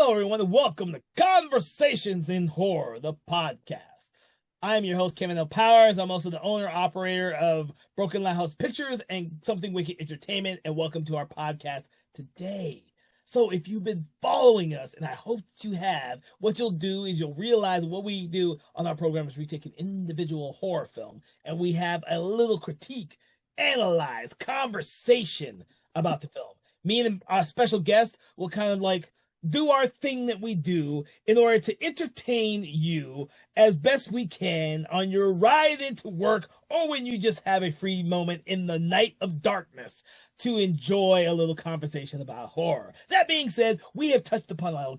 Hello, everyone, and welcome to Conversations in Horror, the podcast. I'm your host, Kevin L. Powers. I'm also the owner-operator of Broken Lighthouse Pictures and Something Wicked Entertainment, and welcome to our podcast today. So if you've been following us, and I hope you have, what you'll do is you'll realize what we do on our program is we take an individual horror film, and we have a little critique, analyze, conversation about the film. Me and our special guest will kind of like do our thing that we do in order to entertain you as best we can on your ride into work or when you just have a free moment in the night of darkness to enjoy a little conversation about horror. That being said, we have touched upon a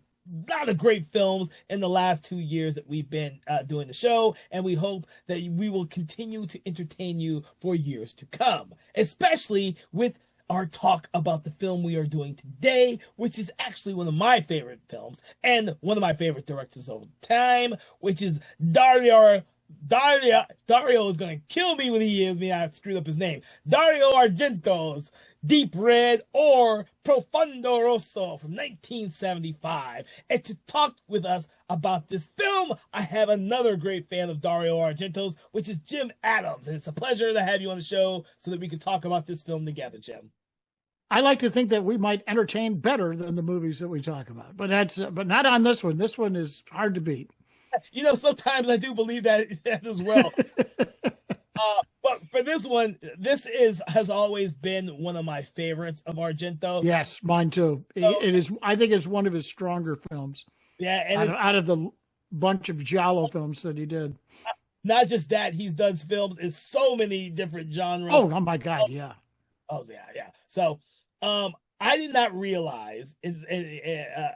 lot of great films in the last 2 years that we've been doing the show, and we hope that we will continue to entertain you for years to come, especially with our talk about the film we are doing today, which is actually one of my favorite films and one of my favorite directors of the time, which is Dario is going to kill me when he hears me. I screwed up his name. Dario Argento's Deep Red or Profondo Rosso from 1975. And to talk with us about this film, I have another great fan of Dario Argento's, which is Jim Adams. And it's a pleasure to have you on the show so that we can talk about this film together, Jim. I like to think that we might entertain better than the movies that we talk about, but not on this one. This one is hard to beat. You know, sometimes I do believe that as well. But for this one, has always been one of my favorites of Argento. Yes, mine too. It is. I think it's one of his stronger films. Yeah, and out of the bunch of giallo films that he did. Not just that, he's done films in so many different genres. Oh my God, yeah. Oh yeah. So, I did not realize, and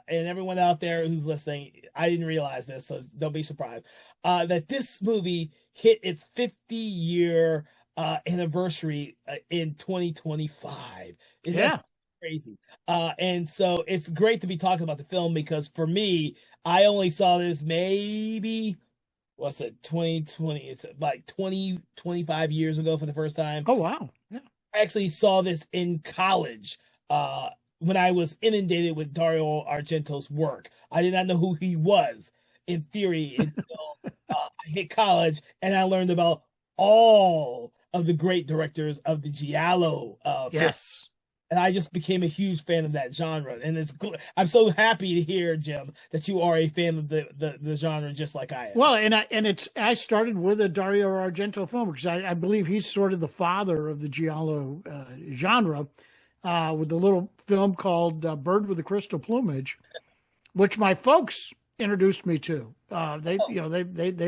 everyone out there who's listening, I didn't realize this, so don't be surprised, that this movie hit its 50-year anniversary in 2025. Yeah. Crazy. And so it's great to be talking about the film because for me, I only saw this maybe, 2020? It's like 25 years ago for the first time. Oh, wow. Yeah. I actually saw this in college when I was inundated with Dario Argento's work. I did not know who he was in theory until I hit college, and I learned about all of the great directors of the giallo. Yes. And I just became a huge fan of that genre. And I'm so happy to hear, Jim, that you are a fan of the genre just like I am. Well, I started with a Dario Argento film because I believe he's sort of the father of the giallo genre with the little film called Bird with the Crystal Plumage, which my folks introduced me to. They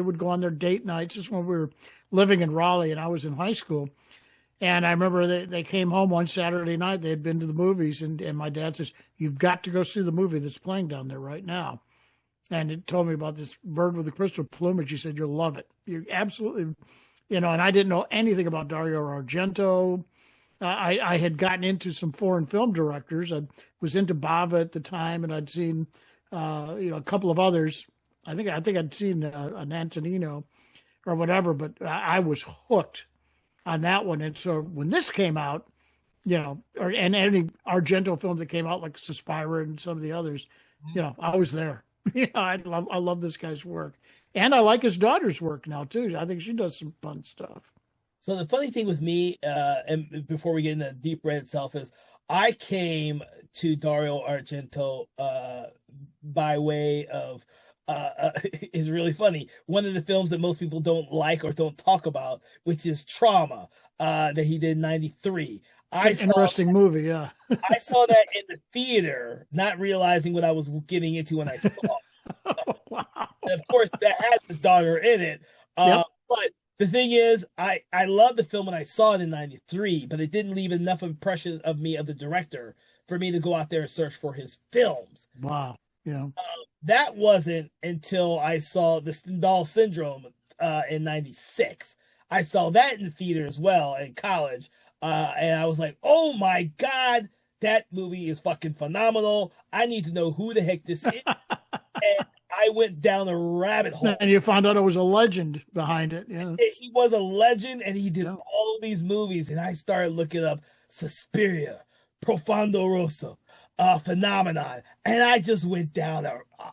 would go on their date nights. This is when we were living in Raleigh and I was in high school. And I remember they came home one Saturday night. They had been to the movies, and my dad says, "You've got to go see the movie that's playing down there right now." And it told me about this Bird with the Crystal Plumage. He said, "You'll love it. You're absolutely," and I didn't know anything about Dario Argento. I had gotten into some foreign film directors. I was into Bava at the time, and I'd seen, a couple of others. I think I'd seen an Antonino or whatever, but I was hooked on that one. And so when this came out, and any Argento film that came out, like Suspira and some of the others, I was there. I love this guy's work. And I like his daughter's work now, too. I think she does some fun stuff. So the funny thing with me, and before we get into Deep Red itself, is I came to Dario Argento by way of is really funny. One of the films that most people don't like or don't talk about, which is Trauma, that he did in 93. Interesting movie, yeah. I saw that in the theater, not realizing what I was getting into when I saw it. Wow. And of course, that has his daughter in it. Yep. But the thing is, I loved the film when I saw it in 93, but it didn't leave enough impression of me, of the director, for me to go out there and search for his films. Wow. Yeah. That wasn't until I saw the Stendhal Syndrome in 96. I saw that in the theater as well in college. And I was like, oh my God, that movie is fucking phenomenal. I need to know who the heck this is. And I went down a rabbit hole. And you found out it was a legend behind it. Yeah. He was a legend, and he did all these movies. And I started looking up Suspiria, Profondo Rosso, phenomenon, and I just went down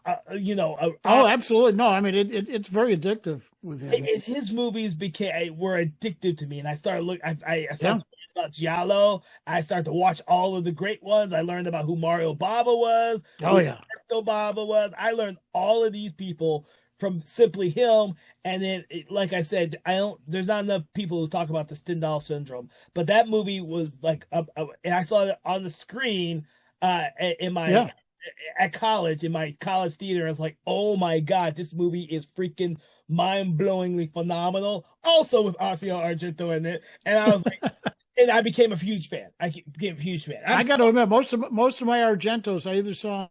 Oh, absolutely. No, I mean it's very addictive with him. his movies were addictive to me, and I started I Yeah. started learning about Giallo. I started to watch all of the great ones. I learned about who Mario Bava was, Oh who yeah. Roberto Bava was. I learned all of these people from simply him. And then, like I said, I don't. There's not enough people who talk about the Stendhal syndrome, but that movie was like, and I saw it on the screen in my Yeah. at college in my college theater. I was like, oh my god, this movie is freaking mind-blowingly phenomenal. Also with Dario Argento in it, and I was like, and I became a huge fan. I became a huge fan. I got to admit, most of my Argentos I either saw,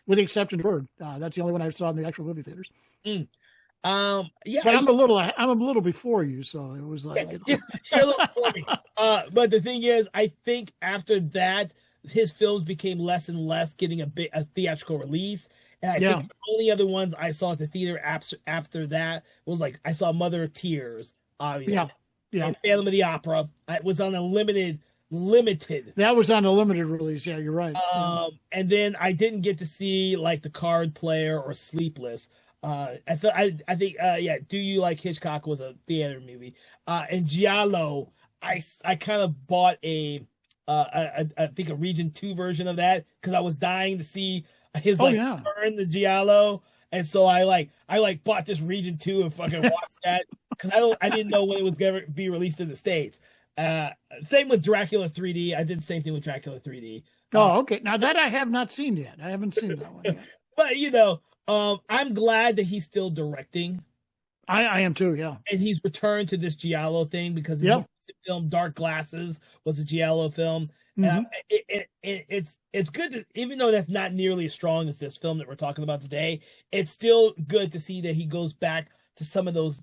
with the exception of Bird. That's the only one I saw in the actual movie theaters. Mm. Yeah, But I'm a little before you, so it was like you're a little before me. But the thing is, I think after that, his films became less and less getting a theatrical release. And I yeah, think the only other ones I saw at the theater after that was like I saw Mother of Tears, yeah, obviously, yeah. and Phantom of the Opera. I was on a limited. That was on a limited release. Yeah, you're right. Yeah. And then I didn't get to see like The Card Player or Sleepless. I think yeah, Do You Like Hitchcock was a theater movie. And Giallo, I kind of bought I think a Region 2 version of that because I was dying to see his Oh like yeah. turn the Giallo. And so I bought this Region 2 and fucking watched that because I didn't know when it was gonna be released in the States. Same with Dracula 3D. I did the same thing with Dracula 3D. Oh, okay. Now that I have not seen yet. I haven't seen that one yet. But I'm glad that he's still directing, I am too. Yeah. and he's returned to this Giallo thing because his Yep. most recent film Dark Glasses was a Giallo film. hmm It's good to, even though that's not nearly as strong as this film that we're talking about today, it's still good to see that he goes back to some of those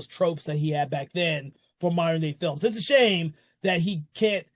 tropes that he had back then for modern day films. It's a shame that he can't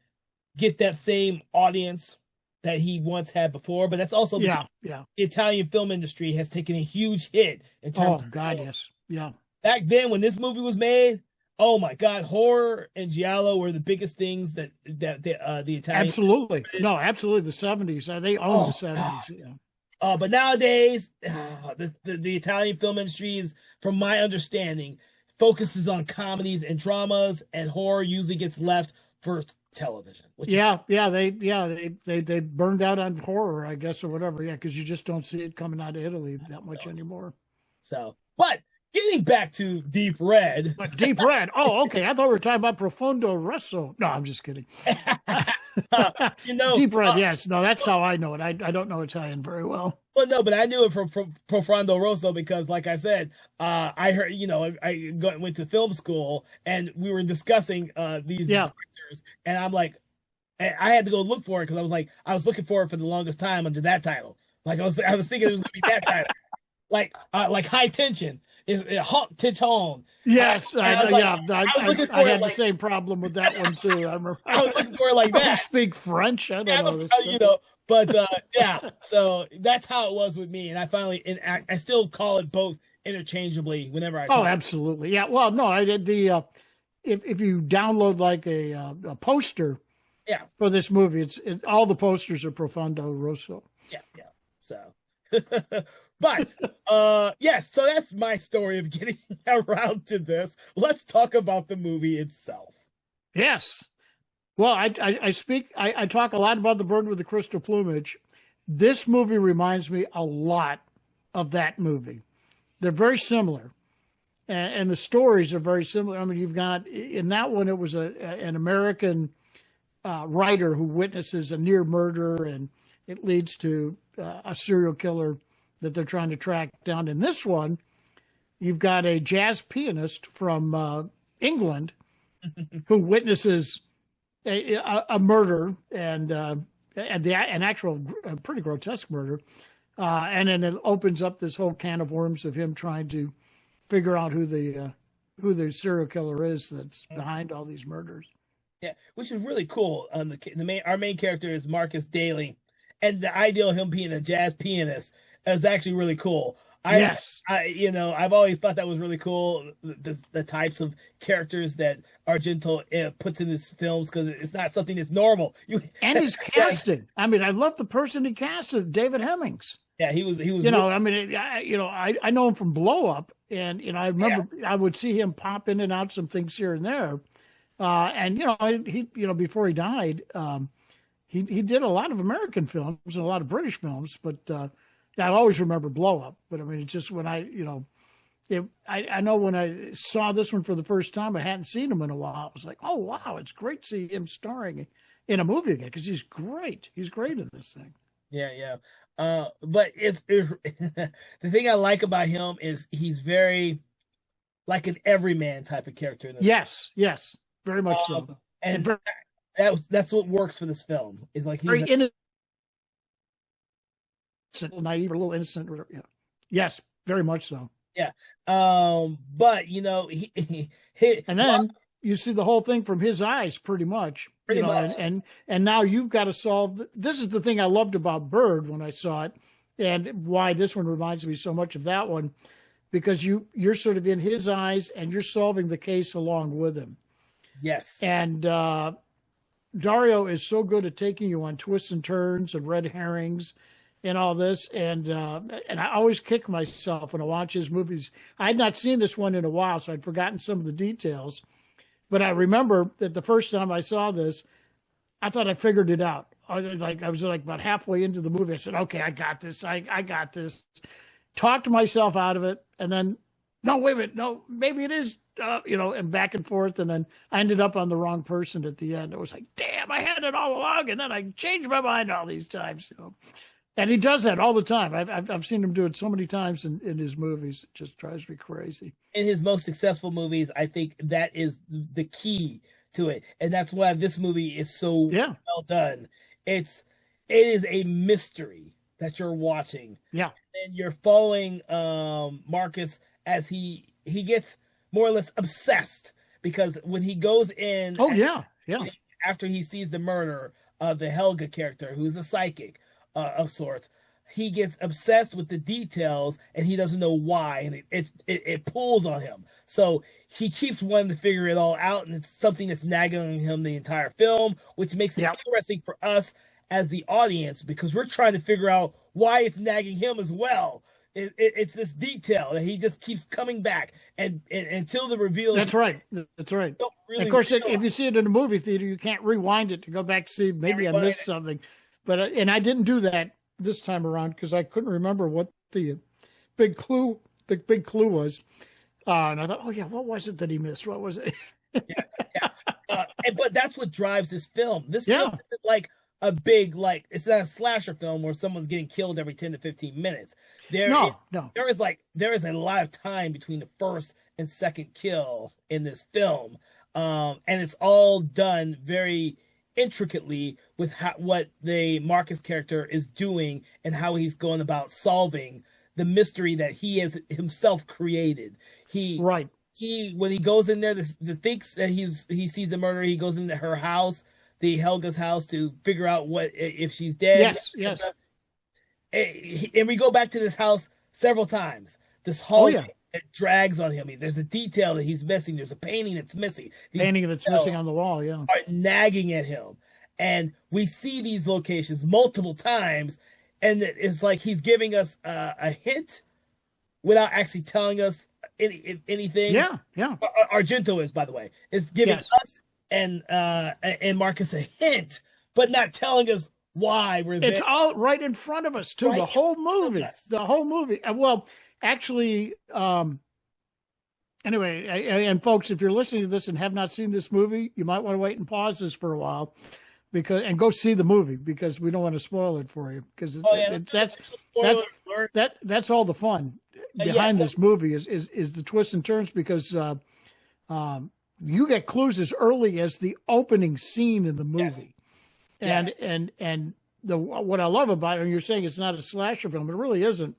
get that same audience that he once had before, but that's also because Yeah. the Italian film industry has taken a huge hit in Oh terms of God, yes. Yeah. back then when this movie was made. Oh my God, horror and giallo were the biggest things that the Italian. Absolutely. No, absolutely. The 70s. They own Oh the 70s. God. Yeah. But nowadays, the Italian film industry is, from my understanding, focuses on comedies and dramas, and horror usually gets left for television. Yeah. They burned out on horror, I guess, or whatever. Yeah, because you just don't see it coming out of Italy that much anymore. So, but getting back to Deep Red. But Deep Red. Oh, okay. I thought we were talking about Profondo Rosso. No, I'm just kidding. Deep Red. Yes. No, that's how I know it. I don't know Italian very well. Well, no, but I knew it from Profondo Rosso because, like I said, I heard, went to film school and we were discussing these directors, and I'm like, I had to go look for it because I was looking for it for the longest time under that title. Like I was thinking it was going to be that title, like High Tension is Hot Titon. Yes, I had the same problem with that one too. I remember. I was looking for it like I that. don't speak French. I don't know. But yeah, so that's how it was with me, and I still call it both interchangeably whenever I talk. Oh, absolutely, yeah. Well, no, I did if you download like a poster, yeah, for this movie, all the posters are Profondo Rosso. Yeah. So, but yes, so that's my story of getting around to this. Let's talk about the movie itself. Yes. Well, I talk a lot about The Bird with the Crystal Plumage. This movie reminds me a lot of that movie. They're very similar, and the stories are very similar. I mean, you've got in that one, it was an American writer who witnesses a near murder, and it leads to a serial killer that they're trying to track down. In this one, you've got a jazz pianist from England who witnesses a murder and an actual pretty grotesque murder, and then it opens up this whole can of worms of him trying to figure out who the serial killer is that's behind all these murders. Yeah, which is really cool. Our main character is Marcus Daly, and the idea of him being a jazz pianist is actually really cool. Yes. I've always thought that was really cool. The types of characters that Argento puts in his films, because it's not something that's normal. And his casting. I mean, I love the person he casted, David Hemmings. Yeah, he was. I mean, I know him from Blow Up, and I remember I would see him pop in and out some things here and there. And he before he died, he did a lot of American films and a lot of British films, but I always remember Blow Up. But I mean, it's just when I know when I saw this one for the first time, I hadn't seen him in a while. I was like, oh wow, it's great to see him starring in a movie again, because he's great. He's great in this thing. Yeah. But the thing I like about him is he's very like an everyman type of character in this. Yes, very much so. And that's what works for this film. Is like he's very innocent, naive, or a little innocent. Yeah. Yes, very much so. Yeah. But he and then you see the whole thing from his eyes, pretty much. Pretty much. And now you've got to solve. This is the thing I loved about Bird when I saw it, and why this one reminds me so much of that one, because you're sort of in his eyes and you're solving the case along with him. Yes. And Dario is so good at taking you on twists and turns and red herrings and all this. And I always kick myself when I watch his movies. I had not seen this one in a while, so I'd forgotten some of the details. But I remember that the first time I saw this, I thought I figured it out. I was like about halfway into the movie. I said, okay, I got this. I got this. Talked myself out of it. And then, no, wait a minute. No, maybe it is, and back and forth. And then I ended up on the wrong person at the end. It was like, damn, I had it all along. And then I changed my mind all these times. And he does that all the time. I've seen him do it so many times in his movies. It just drives me crazy. In his most successful movies, I think that is the key to it, and that's why this movie is so well done. It is a mystery that you're watching. Yeah, and you're following Marcus as he gets more or less obsessed, because when he goes in, after he sees the murder of the Helga character, who's a psychic of sorts, he gets obsessed with the details and he doesn't know why, and it pulls on him. So he keeps wanting to figure it all out, and it's something that's nagging on him the entire film, which makes it interesting for us as the audience, because we're trying to figure out why it's nagging him as well. It's this detail that he just keeps coming back, and until the reveal. That's right. Really, of course, if you see it in a movie theater, you can't rewind it to go back to see maybe I missed something. But and I didn't do that this time around because I couldn't remember what the big clue was. And I thought, oh yeah, what was it that he missed? What was it? But that's what drives this film. This film isn't like a big, it's not a slasher film where someone's getting killed every 10 to 15 minutes. There is a lot of time between the first and second kill in this film. And it's all done very intricately with what the Marcus character is doing and how he's going about solving the mystery that he has himself created. When he goes in there, thinks that he sees a murder, he goes into her house, the Helga's house, to figure out if she's dead. Yes. And we go back to this house several times. This hallway that drags on him. There's a detail that he's missing. There's a painting that's missing. Painting that's missing on the wall, are nagging at him. And we see these locations multiple times, and it's like he's giving us a hint without actually telling us anything. Yeah. Argento is, by the way, is giving us and Marcus a hint, but not telling us why we're there. It's all right in front of us, too. Right, the whole movie. The whole movie. Well, actually, anyway, and folks, if you're listening to this and have not seen this movie, you might want to wait and pause this for a while, and go see the movie, because we don't want to spoil it for you, because that's all the fun behind this movie is the twists and turns, because you get clues as early as the opening scene in the movie. And what I love about it, and you're saying it's not a slasher film, it really isn't,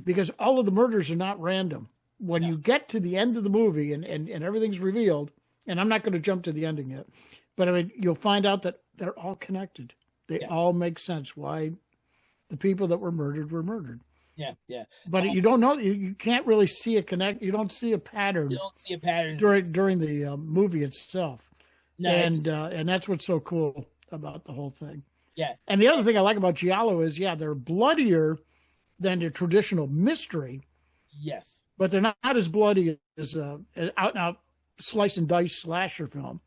because all of the murders are not random. When you get to the end of the movie and everything's revealed, and I'm not going to jump to the ending yet, but I mean, you'll find out that they're all connected. They all make sense why the people that were murdered were murdered. Yeah, yeah. But you don't know, you can't really see a connect. You don't see a You pattern don't see a pattern. during the movie itself, No, and that's what's so cool about the whole thing. yeah, And the other thing I like about Giallo is, yeah, they're bloodier than your traditional mystery, yes. but they're not as bloody as an out and out slice and dice slasher film.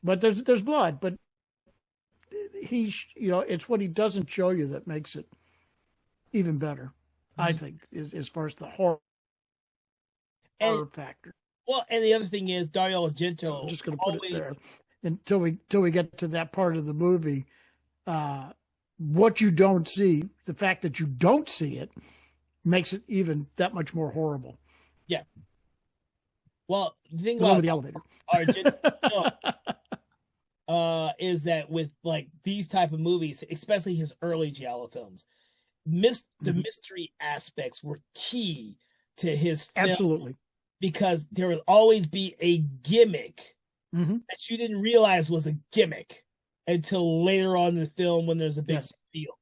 But there's blood, but it's what he doesn't show you that makes it even better. I think, as far as the horror factor. Well, and the other thing is Dario Argento. I'm just going to put it there until we get to that part of the movie. What you don't see, the fact that you don't see it, makes it even that much more horrible. Yeah. Well, the thing about the elevator Argento is that with like these type of movies, especially his early Giallo films, the mystery aspects were key to his film. Absolutely. Because there would always be a gimmick that you didn't realize was a gimmick until later on in the film when there's a big reveal.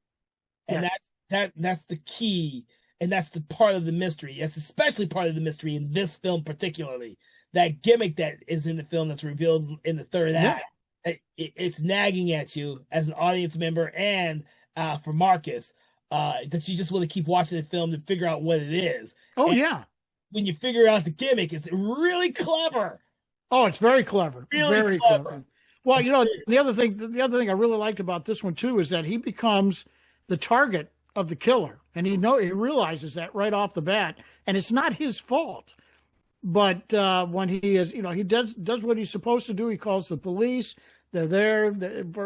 And that's the key, and that's the part of the mystery. That's especially part of the mystery in this film particularly. That gimmick that is in the film that's revealed in the third act. It's nagging at you as an audience member and for Marcus that you just want to keep watching the film to figure out what it is. Oh, and when you figure out the gimmick, it's really clever. Oh, it's very clever. Really very clever. Well, the other thing I really liked about this one too is that he becomes the target of the killer, and he realizes that right off the bat, and it's not his fault. But when he is, he does what he's supposed to do. He calls the police. They're there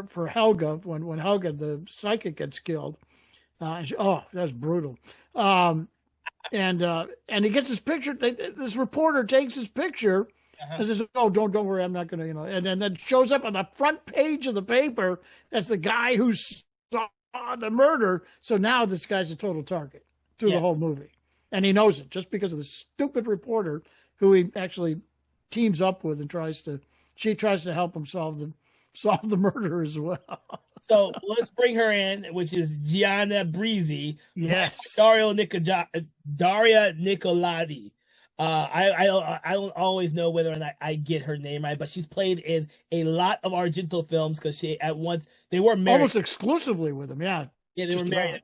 for Helga when Helga, the psychic, gets killed. That's brutal. And he gets his picture. This reporter takes his picture and says, "Oh, don't worry, I'm not going to, And then that shows up on the front page of the paper as the guy who saw the murder. So now this guy's a total target through the whole movie, and he knows it just because of the stupid reporter who he actually teams up with and tries to help him solve the murder as well. So let's bring her in, which is Gianna Breezy. Yes. Daria Nicolodi. I don't always know whether or not I get her name right, but she's played in a lot of Argento films because they were married almost exclusively with him. Yeah. Yeah, they were married at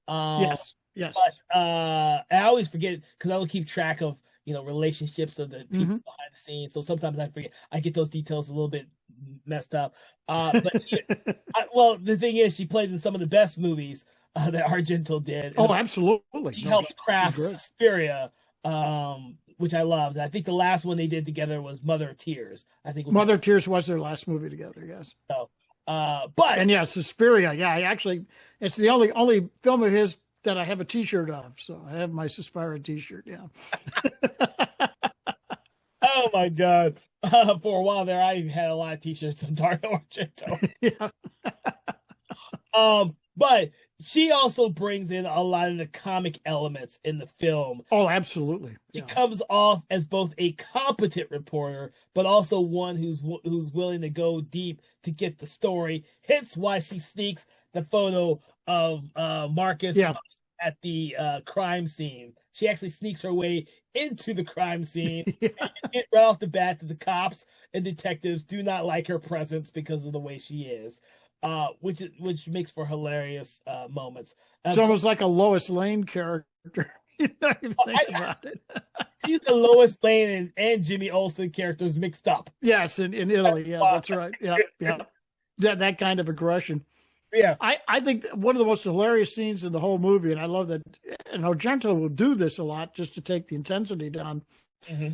one point. Yes. But I always forget because I don't keep track of relationships of the people behind the scenes. So sometimes I forget. I get those details a little bit messed up. But the thing is, she played in some of the best movies that Argento did. Oh, absolutely. She helped craft Suspiria, which I loved. I think the last one they did together was Mother of Tears. I think Mother of Tears was their last movie together. Yes. So, Suspiria. Yeah, it's the only film of his that I have a T-shirt of. So I have my Suspiria T-shirt. Yeah. Oh my God! For a while there, I had a lot of T-shirts of Dario Argento. Yeah. But she also brings in a lot of the comic elements in the film. Oh, absolutely. She comes off as both a competent reporter, but also one who's willing to go deep to get the story. Hence why she sneaks the photo of Marcus at the crime scene. She actually sneaks her way into the crime scene. And get right off the bat that the cops and detectives do not like her presence because of the way she is. Which makes for hilarious moments. It's almost like a Lois Lane character. You don't even think about it. She's the Lois Lane and Jimmy Olsen characters mixed up. Yes, in Italy. Yeah, that's right. Yeah. That kind of aggression. Yeah. I think one of the most hilarious scenes in the whole movie, and I love that, and Argento will do this a lot just to take the intensity down,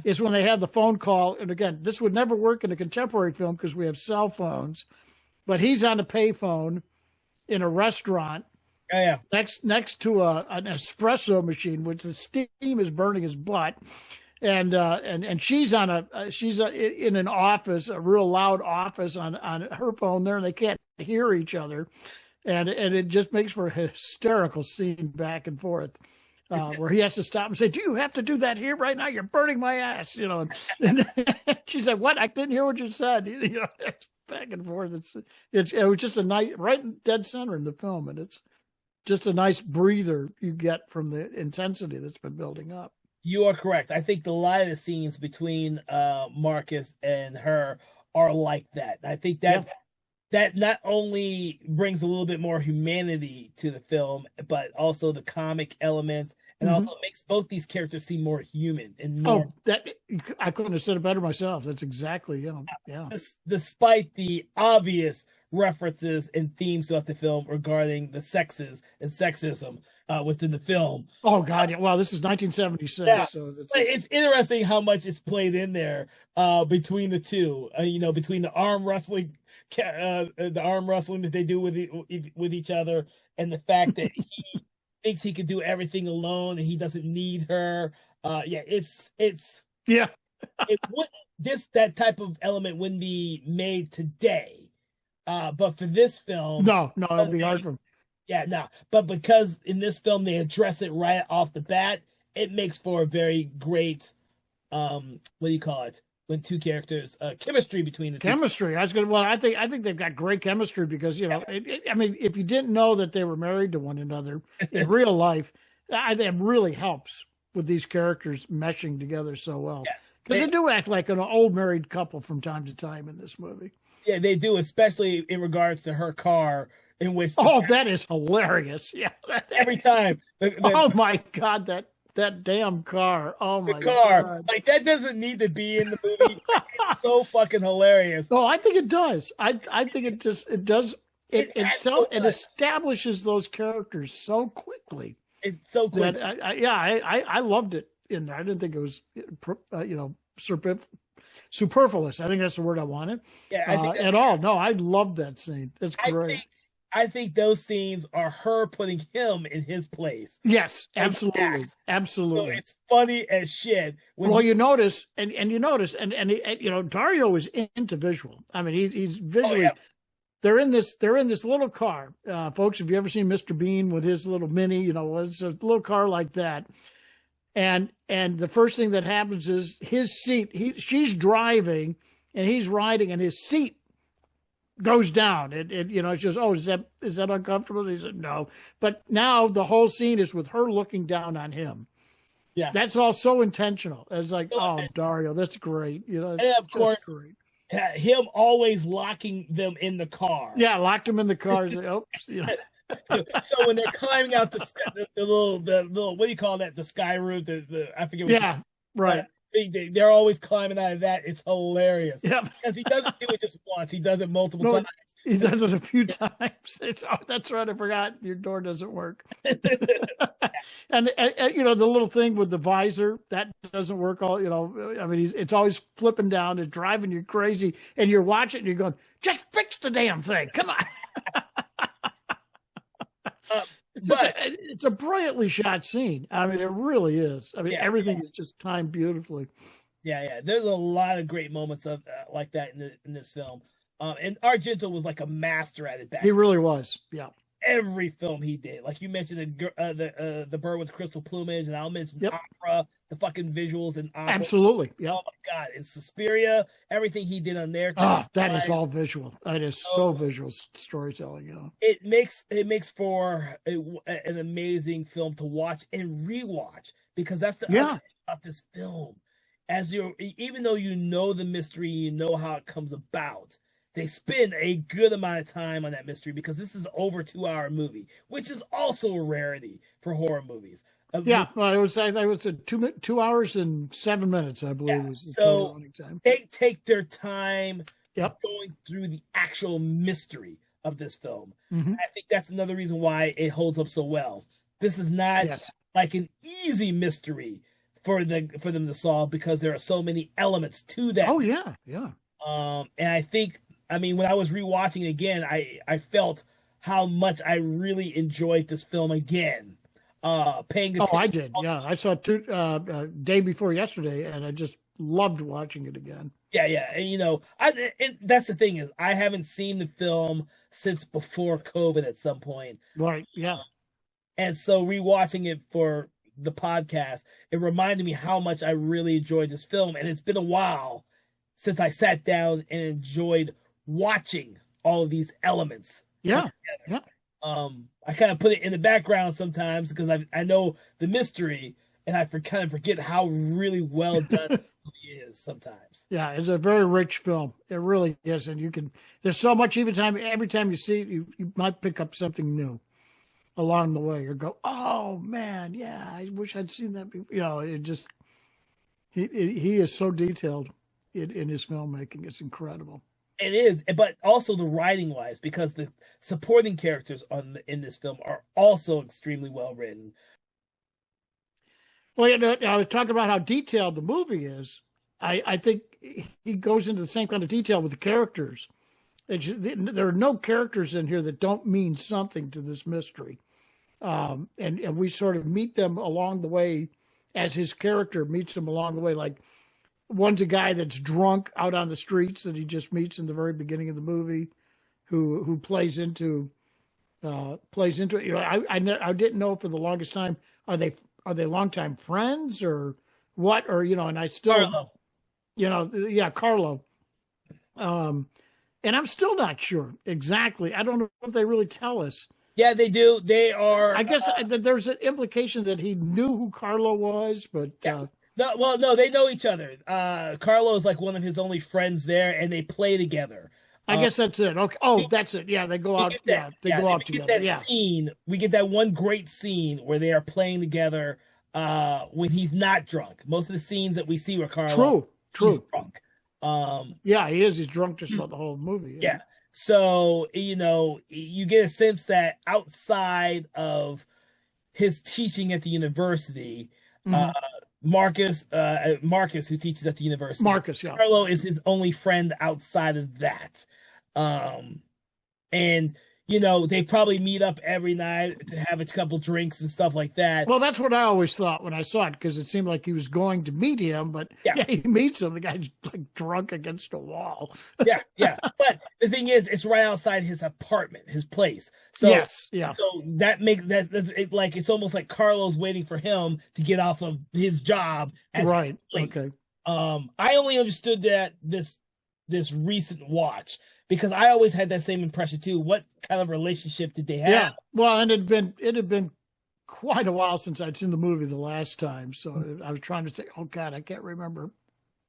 is when they have the phone call. And again, this would never work in a contemporary film because we have cell phones. But he's on a payphone in a restaurant. Oh, yeah. Next to an espresso machine, which the steam is burning his butt, and she's in an office, a real loud office on her phone there, and they can't hear each other, and it just makes for a hysterical scene back and forth. Where he has to stop and say, "Do you have to do that here right now? You're burning my ass," And she's like, "What? I didn't hear what you said." Back and forth. It was just a nice, right in dead center in the film, and just a nice breather you get from the intensity that's been building up. You are correct. I think a lot of the scenes between Marcus and her are like that. I think Yeah. that not only brings a little bit more humanity to the film, but also the comic elements, and Hmm. also makes both these characters seem more human and more. Oh, that I couldn't have said it better myself. That's exactly, yeah. Despite the obvious references and themes throughout the film regarding the sexes and sexism within the film. Oh God, yeah. Well, this is Yeah, 1976, so but that's it's interesting how much it's played in there between the two. Between the arm wrestling that they do with each other, and the fact that he thinks he can do everything alone and he doesn't need her. Yeah, yeah. it would this that type of element wouldn't be made today. But for this film, No, it'd be hard for him. yeah, no. But because in this film they address it right off the bat, it makes for a very great what do you call it? When two characters chemistry between the two. Chemistry. Well, I think they've got great chemistry because I mean, if you didn't know that they were married to one another in real life, it really helps with these characters meshing together so well. Because they do act like an old married couple from time to time in this movie. Yeah, they do, especially in regards to her car, in which that is hilarious. Yeah, every time. Oh my God, that damn car. Oh my car, God. like that doesn't need to be in the movie. It's so fucking hilarious. No, I think it does. I think it does. It establishes those characters so quickly. It's so quick. I loved it in there. I didn't think it was, superfluous. I think that's the word I wanted. Yeah, at all. No, I loved that scene. That's great. I think those scenes are her putting him in his place. Yes, absolutely, absolutely. So it's funny as shit. You notice, and Dario is into visual. I mean, he's visually. Oh, yeah. They're in this little car, folks. Have you ever seen Mr. Bean with his little mini? It's a little car like that. And the first thing that happens is his seat. She's driving, and he's riding, and his seat goes down. She goes, "Oh, is that uncomfortable?" And he said, "No." But now the whole scene is with her looking down on him. Yeah, that's all so intentional. It's like, oh, Dario, that's great. And of course, great. Him always locking them in the car. Yeah, locked them in the car. Oops. So when they're climbing out the little what do you call that? The sky roof. I forget. Yeah, right. They're always climbing out of that. It's hilarious. Yeah, because he doesn't do it just once. He does it multiple times. He does it a few times. That's right. I forgot your door doesn't work. and the little thing with the visor that doesn't work. I mean, it's always flipping down. It's driving you crazy, and you're watching. And you're going, just fix the damn thing. Come on. But it's a brilliantly shot scene. I mean, it really is. I mean, everything is just timed beautifully. Yeah. There's a lot of great moments of like that in this film. And Argento was like a master at it back. He really was. Yeah. Every film he did, like you mentioned, the bird with crystal plumage, and I'll mention opera, the fucking visuals in opera. Absolutely. Yeah. Oh my God, in Suspiria, everything he did on there. That is all visual. That is so visual storytelling. It makes for an amazing film to watch and rewatch, because that's the other thing about this film. Even though you know the mystery, you know how it comes about, they spend a good amount of time on that mystery, because this is over 2-hour movie, which is also a rarity for horror movies. Well, I would say that was 2 hours and 7 minutes, I believe. Was the total running time. They take their time going through the actual mystery of this film. Mm-hmm. I think that's another reason why it holds up so well. This is not like an easy mystery for them to solve, because there are so many elements to that. Oh yeah. And I think, when I was rewatching it again, I felt how much I really enjoyed this film again. Paying attention. Oh, I did. Yeah, I saw it day before yesterday, and I just loved watching it again. Yeah, and that's the thing, is I haven't seen the film since before COVID at some point. Right. Yeah. And so rewatching it for the podcast, it reminded me how much I really enjoyed this film, and it's been a while since I sat down and enjoyed watching all of these elements. Yeah. I kind of put it in the background sometimes because I know the mystery, and I kind of forget how really well done this movie is sometimes. Yeah, it's a very rich film. It really is, and you can. There's so much. Every time you see it, you might pick up something new along the way, or go, "Oh man, yeah, I wish I'd seen that." You know, it just he is so detailed in his filmmaking. It's incredible. It is, but also the writing wise, because the supporting characters in this film are also extremely well written. Well, you know, I was talking about how detailed the movie is. I think he goes into the same kind of detail with the characters. There are no characters in here that don't mean something to this mystery. And we sort of meet them along the way as his character meets them along the way. Like one's a guy that's drunk out on the streets that he just meets in the very beginning of the movie, who plays into it. You know, I didn't know for the longest time, are they longtime friends or what? Or, you know, and I still, Carlo. you know, yeah, Carlo. And I'm still not sure exactly. I don't know if they really tell us. Yeah, they do. They are. I guess there's an implication that he knew who Carlo was, but Yeah. No, they know each other. Carlo is like one of his only friends there, and they play together. I guess that's it. Okay. Oh, that's it. Yeah, they go out. They go out together. Yeah. We get that one great scene where they are playing together when he's not drunk. Most of the scenes that we see where Carlo True. drunk. Yeah, he is. He's drunk just about the whole movie. Yeah. So, you know, you get a sense that outside of his teaching at the university, Marcus, who teaches at the university, yeah. Carlo is his only friend outside of that. And you know, they probably meet up every night to have a couple drinks and stuff like that. Well, that's what I always thought when I saw it, because it seemed like he was going to meet him, but yeah he meets him. The guy's like drunk against a wall. yeah. But the thing is, it's right outside his apartment, his place. So yes, yeah. So that makes that's it, like it's almost like Carlo's waiting for him to get off of his job. Right. Okay. I only understood that this recent watch, because I always had that same impression too. What kind of relationship did they have? Yeah. Well, and it had been quite a while since I'd seen the movie the last time, so I was trying to say, oh God, I can't remember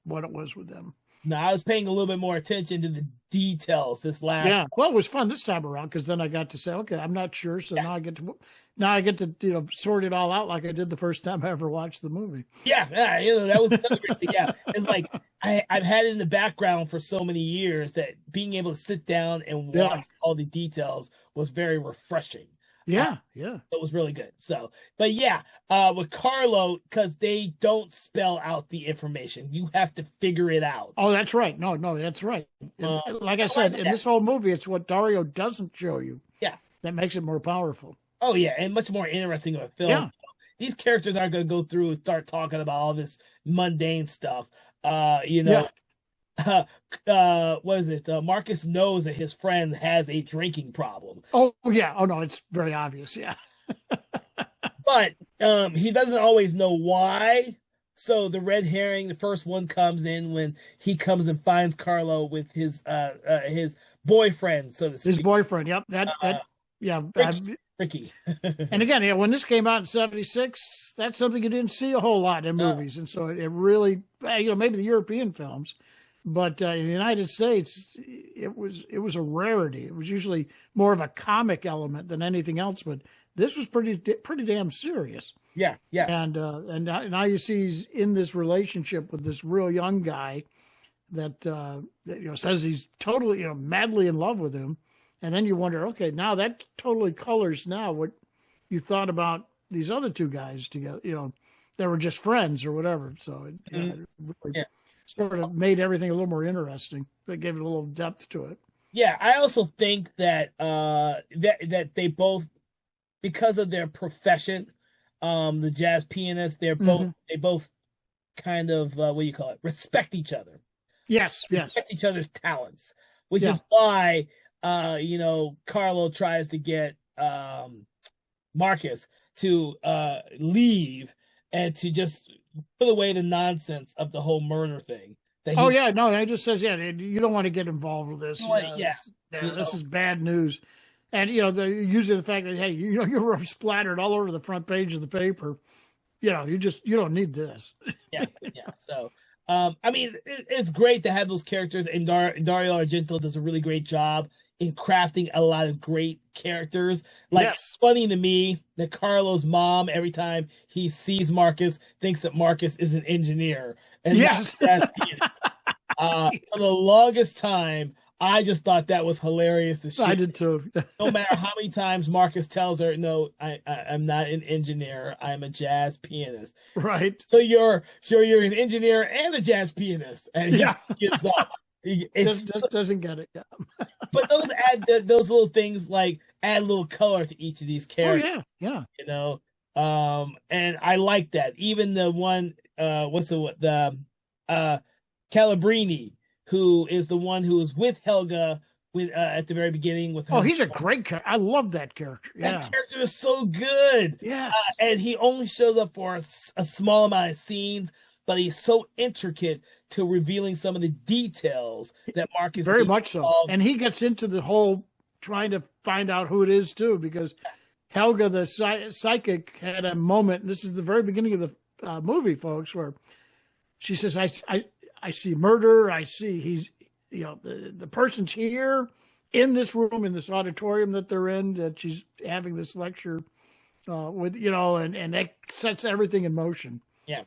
what it was with them. No, I was paying a little bit more attention to the details this last. Yeah. Well, it was fun this time around, because then I got to say, okay, I'm not sure, so now I get to you know, sort it all out like I did the first time I ever watched the movie. Yeah, you know, that was another great thing. Yeah, it's like I've had it in the background for so many years that being able to sit down and watch all the details was very refreshing. Yeah. It was really good. So, but yeah, with Carlo, because they don't spell out the information, you have to figure it out. Oh, that's right. No, that's right. Like I said, in this whole movie, it's what Dario doesn't show you. Yeah, that makes it more powerful. Oh yeah, and much more interesting of a film. Yeah. These characters aren't going to go through and start talking about all this mundane stuff. You know. Yeah. What is it? Marcus knows that his friend has a drinking problem. Oh yeah. Oh no, it's very obvious. Yeah. But he doesn't always know why. So the red herring, the first one, comes in when he comes and finds Carlo with his boyfriend, so to speak. His boyfriend. Yep. Ricky. And again, yeah, when this came out in '76, that's something you didn't see a whole lot in movies, and so it really, you know, maybe the European films. But in the United States, it was a rarity. It was usually more of a comic element than anything else. But this was pretty damn serious. Yeah. And now you see he's in this relationship with this real young guy that you know, says he's totally, you know, madly in love with him. And then you wonder, okay, now that totally colors now what you thought about these other two guys together. You know, they were just friends or whatever. So it really sort of made everything a little more interesting. It gave it a little depth to it. Yeah, I also think that that they both, because of their profession, the jazz pianists, they both kind of what do you call it? Respect each other. Respect each other's talents, which is why you know, Carlo tries to get Marcus to leave and to just put away the nonsense of the whole murder thing. He just says, you don't want to get involved with this. This is bad news. And usually the fact that, hey, you were splattered all over the front page of the paper. You don't need this. Yeah. So, I mean, it's great to have those characters, and Dario Argento does a really great job in crafting a lot of great characters. Like, It's funny to me that Carlo's mom, every time he sees Marcus, thinks that Marcus is an engineer. And yes. For the longest time, I just thought that was hilarious as shit. I did too. No matter how many times Marcus tells her, "No, I'm not an engineer. I'm a jazz pianist." Right. So you're an engineer and a jazz pianist, and he gives up. Doesn't get it. Yeah. But those little things like add a little color to each of these characters. Oh yeah. And I like that. Even the one, Calabrini, who is the one who is with Helga at the very beginning with her. Oh, he's a great character. I love that character. Yeah. That character is so good. Yes. And he only shows up for a small amount of scenes, but he's so intricate to revealing some of the details that Marcus very much so. And he gets into the whole trying to find out who it is too, because Helga, the psychic, had a moment. And this is the very beginning of the movie, folks, where she says, I see murder. I see he's, the person's here in this room, in this auditorium that they're in, that she's having this lecture with, and that sets everything in motion. Yeah.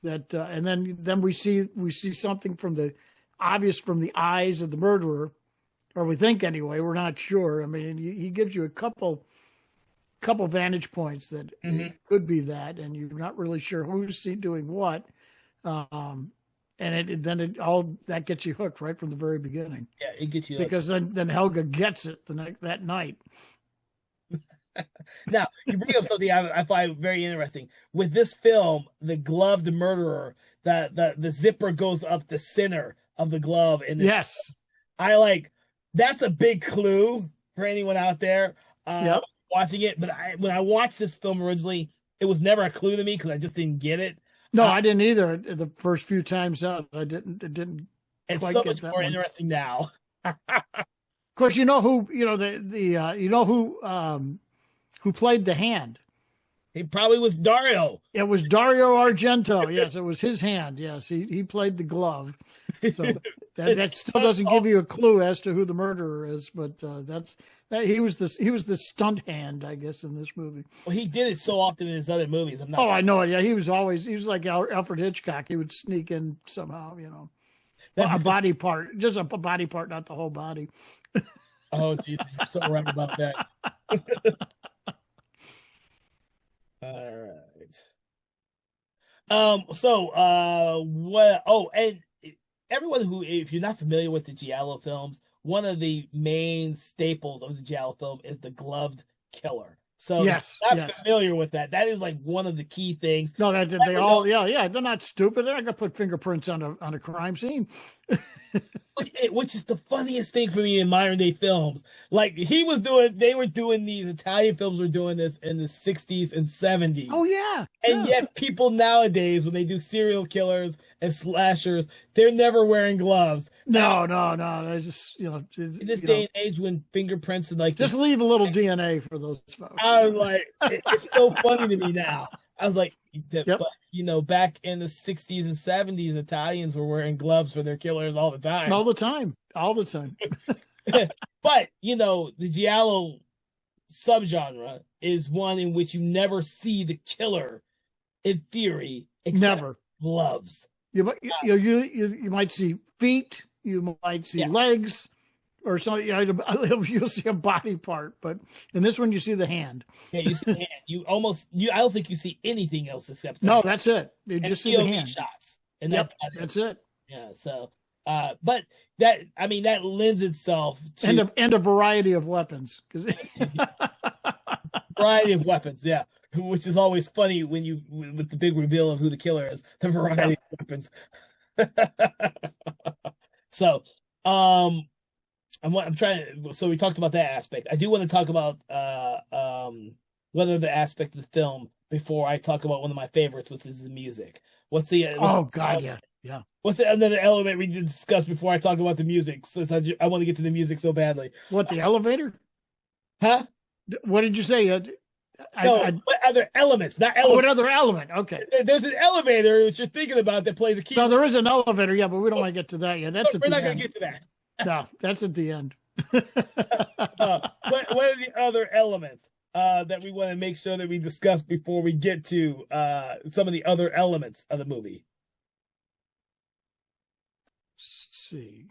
That and then we see something from the eyes of the murderer, or we think anyway. We're not sure. I mean, he gives you a couple vantage points that it could be that, and you're not really sure who's doing what. And then all that gets you hooked right from the very beginning. Yeah, it gets you because then Helga gets it that night. Now, you bring up something I find very interesting. With this film, the gloved murderer, the zipper goes up the center of the glove. Yes. Film. That's a big clue for anyone out there watching it. But when I watched this film originally, it was never a clue to me because I just didn't get it. No, I didn't either. The first few times out, I didn't. It didn't. It's so much more interesting now. Of course, you know who who played the hand. It probably was Dario. It was Dario Argento. Yes, it was his hand. Yes, he played the glove. So that still doesn't give you a clue as to who the murderer is, but he was the stunt hand, I guess, in this movie. Well, he did it so often in his other movies. I know it. Yeah, he was like Alfred Hitchcock. He would sneak in somehow, a body part, just a body part, not the whole body. Oh, Jesus, you're so right about that. All right. What? Oh, and everyone who, if you're not familiar with the Giallo films, one of the main staples of the Giallo film is the gloved killer. So yes, not familiar with that. That is like one of the key things. No, they all they're not stupid. They're not gonna put fingerprints on a crime scene. Which is the funniest thing for me in modern day films. Like they were doing these Italian films were doing this in the 60s and 70s. Oh yeah. And yet people nowadays, when they do serial killers and slashers, they're never wearing gloves. No. They're just in this day and age when fingerprints and just leave a little DNA for those folks. I was like, it's so funny to me now. I was like, but back in the 60s and 70s, Italians were wearing gloves for their killers all the time. All the time. But, the Giallo subgenre is one in which you never see the killer, in theory, except never gloves. You might see feet, you might see legs, or something. You'll see a body part, but in this one you see the hand. Yeah, you see the hand. I don't think you see anything else except the hand. That's it. You just see the hand shots, and that's it. Yeah. So, but that lends itself to and a variety of weapons, variety of weapons. Yeah, which is always funny with the big reveal of who the killer is. The variety of weapons. So, so we talked about that aspect. I do want to talk about whether the aspect of the film before I talk about one of my favorites, which is the music. What's another element we did discuss before I talk about the music? Since I want to get to the music so badly. What, the elevator? Huh? What did you say? No, what other elements? Not What elements. other element? Okay. There's an elevator that you're thinking about that plays a key No, role. there is an elevator, yeah, but we don't want to get to that yet. That's at We're the not going to end. get to that. No, that's at the end. What are the other elements that we want to make sure that we discuss before we get to some of the other elements of the movie? Let's see.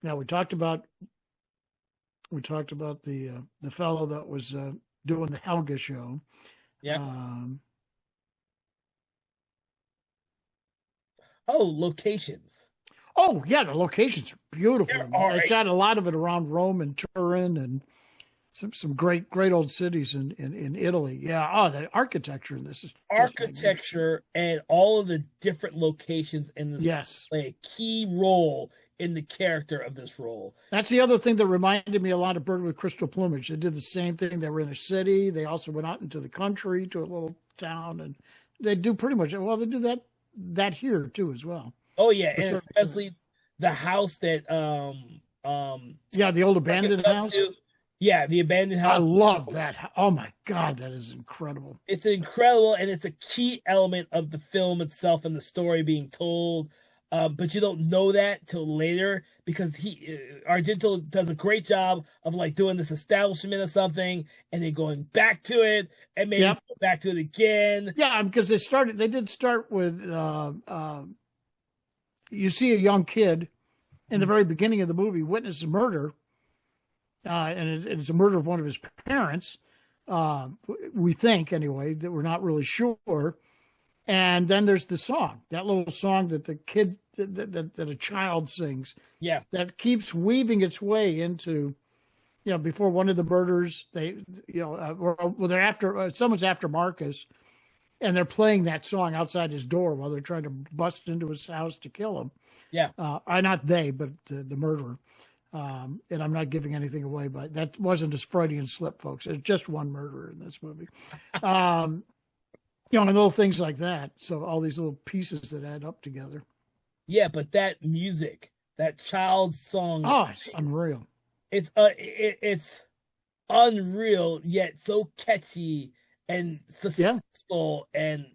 Now we talked about the fellow that was doing the Helga show. Yeah. Um, Oh, locations. oh yeah, the locations are beautiful. There are They shot a lot of it around Rome and Turin and some great old cities in Italy. Yeah. Oh, the architecture in this is just architecture and all of the different locations in this yes. play a key role in the character of this role. That's the other thing that reminded me a lot of Bird with Crystal Plumage. They did the same thing. They were in a city. They also went out into the country to a little town, and they do pretty much well. They do that here too as well. Oh yeah, and especially the house that yeah, the old abandoned house. Yeah, the abandoned house. I love that. Oh my God, that is incredible. It's incredible, and it's a key element of the film itself and the story being told. But you don't know that till later because Argento does a great job of like doing this establishment of something and then going back to it and maybe go back to it again. Yeah, because they did start with you see a young kid in the very beginning of the movie witness a murder, and it's a murder of one of his parents. We think anyway that we're not really sure. And then there's the song, that little song that the kid, that a child sings. Yeah. That keeps weaving its way into, before one of the murders, they're after, someone's after Marcus, and they're playing that song outside his door while they're trying to bust into his house to kill him. Yeah. Not they, but the murderer. And I'm not giving anything away, but that wasn't a Freudian slip, folks. There's just one murderer in this movie. And little things like that. So all these little pieces that add up together. Yeah, but that music, that child's song. Oh, it's unreal. It's unreal, yet so catchy and successful and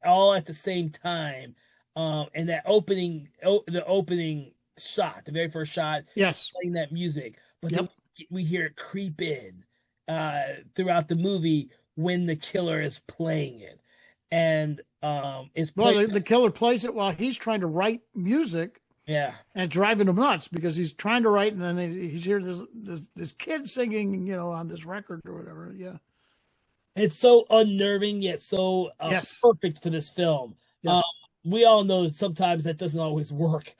all at the same time. And that the opening shot, the very first shot, yes, playing that music. But then we hear it creep in throughout the movie when the killer is playing it. And the killer plays it while he's trying to write music. Yeah, and it's driving him nuts because he's trying to write, and then he's hear this kid singing, on this record or whatever. Yeah, it's so unnerving yet so perfect for this film. Yes. We all know that sometimes that doesn't always work,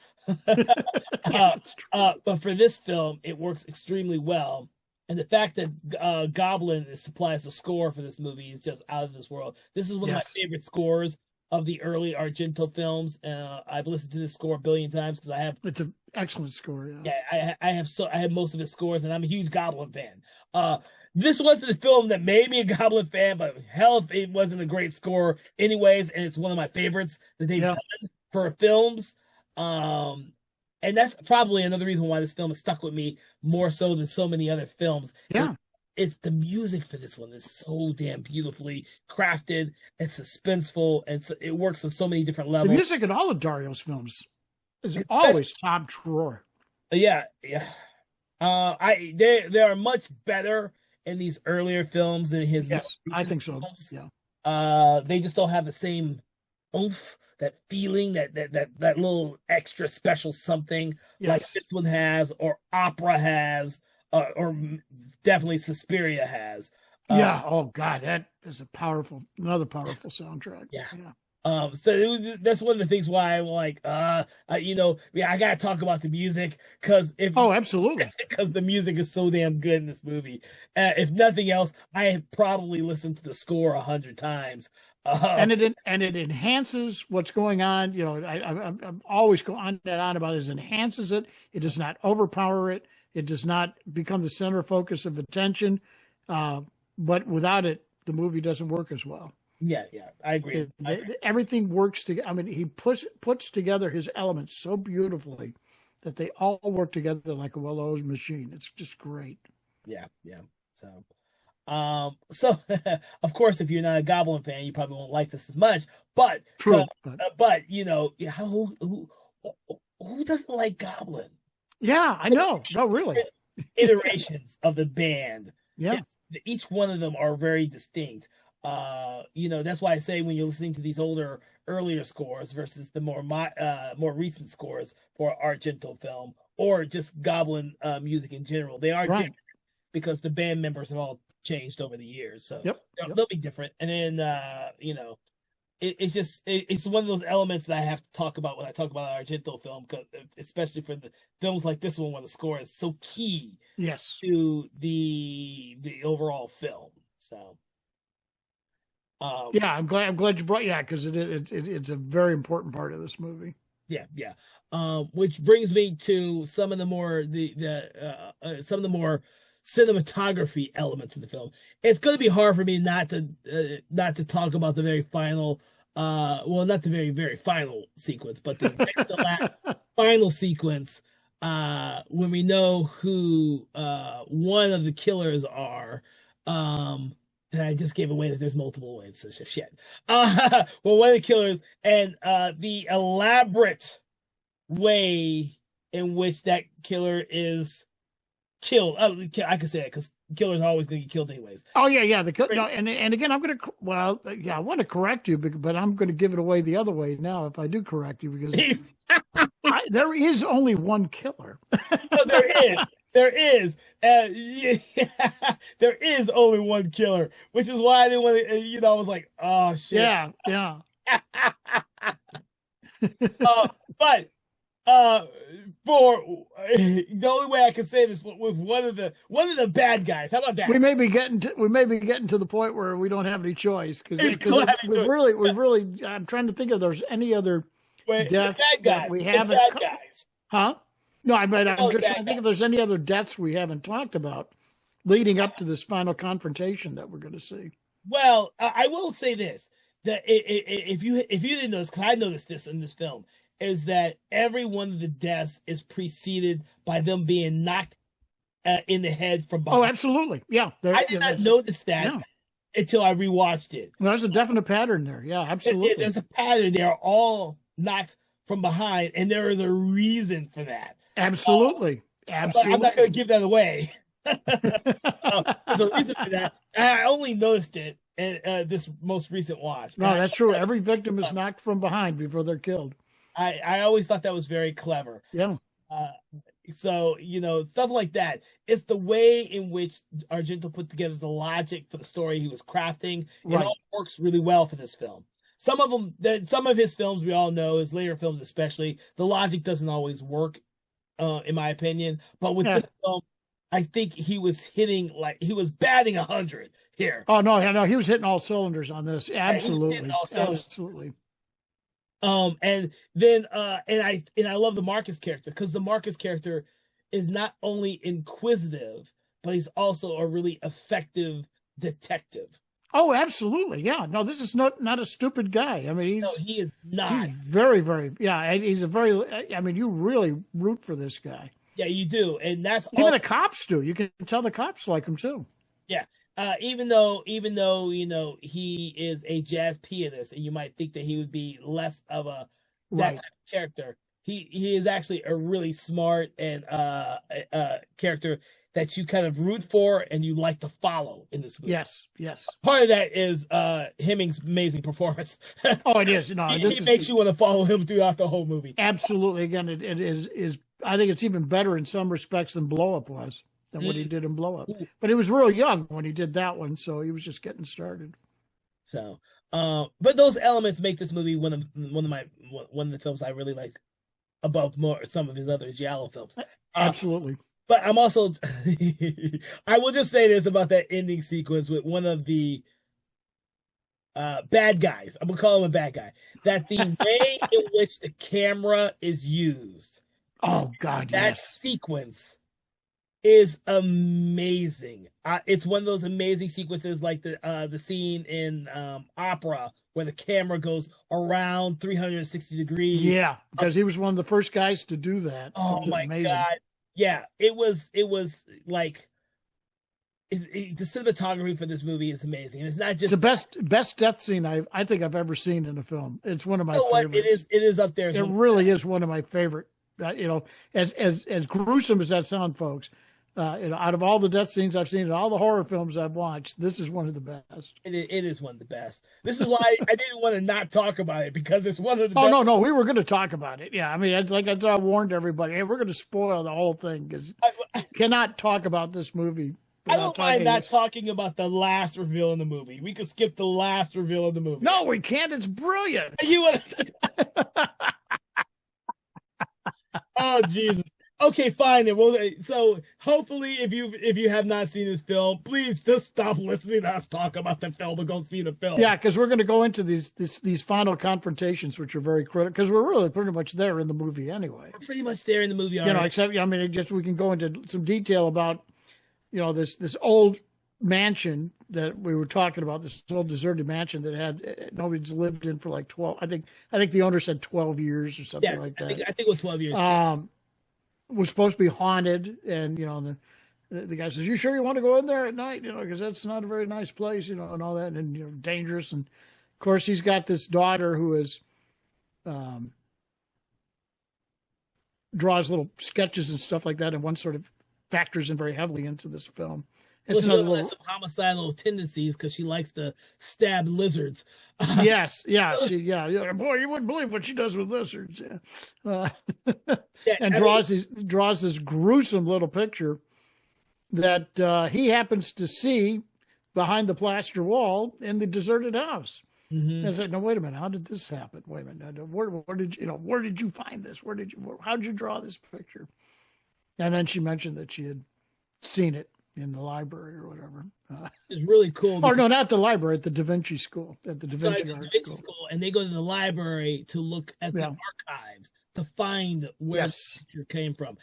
but for this film, it works extremely well. And the fact that Goblin supplies the score for this movie is just out of this world. This is one of my favorite scores of the early Argento films. I've listened to this score a billion times because I have. It's an excellent score. Yeah, I have most of his scores, and I'm a huge Goblin fan. This wasn't the film that made me a Goblin fan, but hell, it wasn't a great score anyways, and it's one of my favorites that they've done for films. And that's probably another reason why this film has stuck with me more so than so many other films. Yeah. It's the music for this one is so damn beautifully crafted and suspenseful, and it works on so many different levels. The music in all of Dario's films is always top drawer. Yeah. They are much better in these earlier films than his. Yes, I think so. Films. Yeah. They just don't have the same oomph, that feeling, that little extra special something like this one has, or Opera has, or definitely Suspiria has. Oh God, that is another powerful soundtrack. Yeah. So that's one of the things why I'm like, I gotta talk about the music absolutely, because the music is so damn good in this movie. If nothing else, I have probably listened to the score 100 times. And it enhances what's going on. I'm always go on and on about it. It enhances it. It does not overpower it. It does not become the center focus of attention. But without it, the movie doesn't work as well. Yeah, I agree. Everything works together. I mean, he puts together his elements so beautifully that they all work together like a well-oiled machine. It's just great. yeah, yeah. So of course, if you're not a Goblin fan, you probably won't like this as much. But, True, but you know, who doesn't like Goblin? yeah, I know. No, really. Iterations of the band. Yeah. Each one of them are very distinct. You know, that's why I say when you're listening to these earlier scores versus the more recent scores for Argento film or just Goblin music in general, they are different because the band members have all changed over the years. So they'll be different. And then you know, it's one of those elements that I have to talk about when I talk about an Argento film, especially for the films like this one where the score is so key to the overall film. So yeah, I'm glad you brought because it's a very important part of this movie. Yeah. Which brings me to some of the more some of the more cinematography elements of the film. It's going to be hard for me not to talk about the very final well, not the very, very final sequence, but the last final sequence, when we know who one of the killers are. And I just gave away that there's multiple ways to shit. Well, one of the killers and the elaborate way in which that killer is killed. I can say that because killers are always going to get killed anyways. Oh yeah. No, and again, I want to correct you, but I'm going to give it away the other way now if I do correct you because there is only one killer. No, there is. There is only one killer, which is why I didn't want to. You know, I was like, oh shit. Yeah. But for the only way I can say this with one of the bad guys. How about that? We may be getting to the point where we don't have any choice because we've really. I'm trying to think if there's any other deaths that we haven't. Bad guys. Huh? No, I'm just trying to think if there's any other deaths we haven't talked about leading up to this final confrontation that we're going to see. Well, I will say this: that if you didn't notice, because I noticed this in this film, is that every one of the deaths is preceded by them being knocked in the head from behind. Oh, absolutely, yeah. I did not notice that until I rewatched it. Well, there's a definite pattern there. Yeah, absolutely. There's a pattern. They are all knocked from behind, and there is a reason for that. Absolutely. But I'm not going to give that away. There's a reason for that. I only noticed it in this most recent watch. No, that's true. Every victim is knocked from behind before they're killed. I always thought that was very clever. Yeah. So, you know, stuff like that. It's the way in which Argento put together the logic for the story he was crafting. It all works really well for this film. Some of his films, we all know, his later films especially, the logic doesn't always work. In my opinion, but with this film, I think he was batting 100 here. Oh no, he was hitting all cylinders on this. Absolutely, absolutely. And then and I love the Marcus character because the Marcus character is not only inquisitive, but he's also a really effective detective. Oh, absolutely. Yeah. No, this is not a stupid guy. I mean, he is not. He's very, very, he's I mean, you really root for this guy. Yeah, you do. And that's even the cops do. You can tell the cops like him too. Yeah. Even though, you know, he is a jazz pianist and you might think that he would be less of that type of character. He is actually a really smart and character that you kind of root for and you like to follow in this movie. Yes. Part of that is Hemming's amazing performance. Oh, it is. No, he makes you want to follow him throughout the whole movie. Absolutely. Again, it is. I think it's even better in some respects than Blow Up was, than what he did in Blow Up. But he was real young when he did that one, so he was just getting started. So, but those elements make this movie one of the films I really like above some of his other Giallo films. Absolutely. But I'm also, I will just say this about that ending sequence with one of the bad guys. I'm going to call him a bad guy. That the way in which the camera is used. Oh, God, that sequence is amazing. It's one of those amazing sequences like the scene in Opera where the camera goes around 360 degrees. Yeah, because he was one of the first guys to do that. Oh, my God. Yeah, it was like the cinematography for this movie is amazing. And it's not just the best death scene I think I've ever seen in a film. It's one of my favorites. It is up there. It really is one of my favorite. As gruesome as that sounds, folks. Out of all the death scenes I've seen in all the horror films I've watched, this is one of the best. It is one of the best. This is why I didn't want to not talk about it, because it's one of the best. No, we were going to talk about it. Yeah, I mean, it's like I warned everybody, hey, we're going to spoil the whole thing because I cannot talk about this movie. I don't mind not talking about the last reveal in the movie. We could skip the last reveal in the movie. No, we can't. It's brilliant. Oh, Jesus. Okay, fine. Then. Well, so hopefully, if you have not seen this film, please just stop listening to us talk about the film and go see the film. Yeah, because we're going to go into these final confrontations, which are very critical. Because we're really pretty much there in the movie anyway. We're pretty much there in the movie already. Except we can go into some detail about this old mansion that we were talking about, this old deserted mansion that had nobody's lived in for like 12. I think the owner said 12 years or something like that. I think it was 12 years. Was supposed to be haunted, and the guy says, "You sure you want to go in there at night? Because that's not a very nice place, and all that, and dangerous." And of course, he's got this daughter who is draws little sketches and stuff like that, and one sort of factors in very heavily into this film. It's another little some homicidal tendencies because she likes to stab lizards. Yes, yeah, boy, you wouldn't believe what she does with lizards. And draws this gruesome little picture that he happens to see behind the plaster wall in the deserted house. Mm-hmm. I said, "No, wait a minute. How did this happen? Wait a minute. Where did you find this? How did you draw this picture?" And then she mentioned that she had seen it in the library or whatever. It's really cool. Or no, not the library, at the Da Vinci School, at the Da Vinci Art School. And they go to the library to look at the archives to find where the picture came from.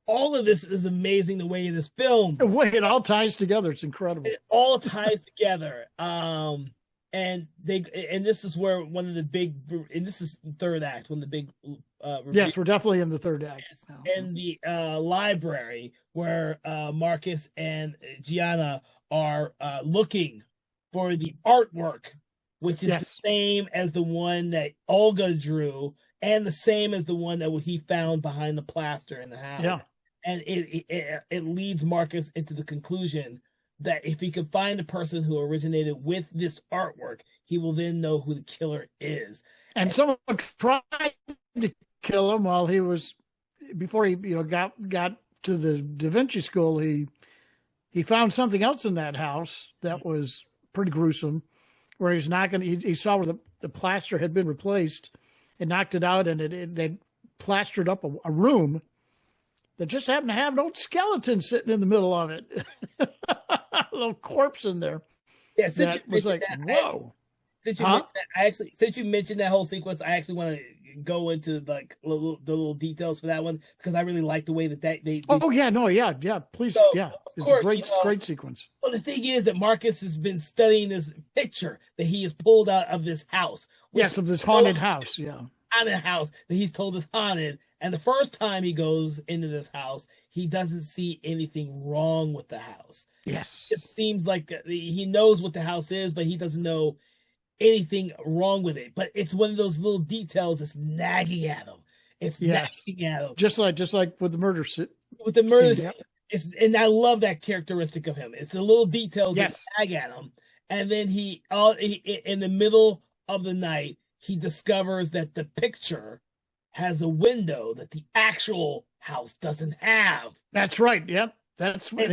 All of this is amazing, the way it is filmed. The way it all ties together, it's incredible. It all ties together. And this is where one of the big, and this is the third act, one of the big yes, we're definitely in the third act. In the library where Marcus and Gianna are looking for the artwork, which is the same as the one that Olga drew and the same as the one that he found behind the plaster in the house. Yeah. And it leads Marcus into the conclusion that if he can find the person who originated with this artwork, he will then know who the killer is. And someone tried to kill him while before he got to the Da Vinci School. He found something else in that house that was pretty gruesome, where he's knocking. He saw where the plaster had been replaced, and knocked it out, and they plastered up a room that just happened to have an old skeleton sitting in the middle of it. A little corpse in there. Yeah, since that was like, whoa. Since you mentioned that whole sequence, I actually want to go into like the little details for that one, because I really like the way that they please, so, yeah, it's course, a great sequence. Well, the thing is that Marcus has been studying this picture that he has pulled out of this house. Yes, of this haunted house. Yeah. Haunted house that he's told is haunted, and the first time he goes into this house, he doesn't see anything wrong with the house. Yes, it seems like he knows what the house is, but he doesn't know anything wrong with it. But it's one of those little details that's nagging at him. It's nagging at him, just like with the murder scene. With the murder scene, and I love that characteristic of him. It's the little details that nag at him, and then he in the middle of the night, he discovers that the picture has a window that the actual house doesn't have. That's right. Yep. That's what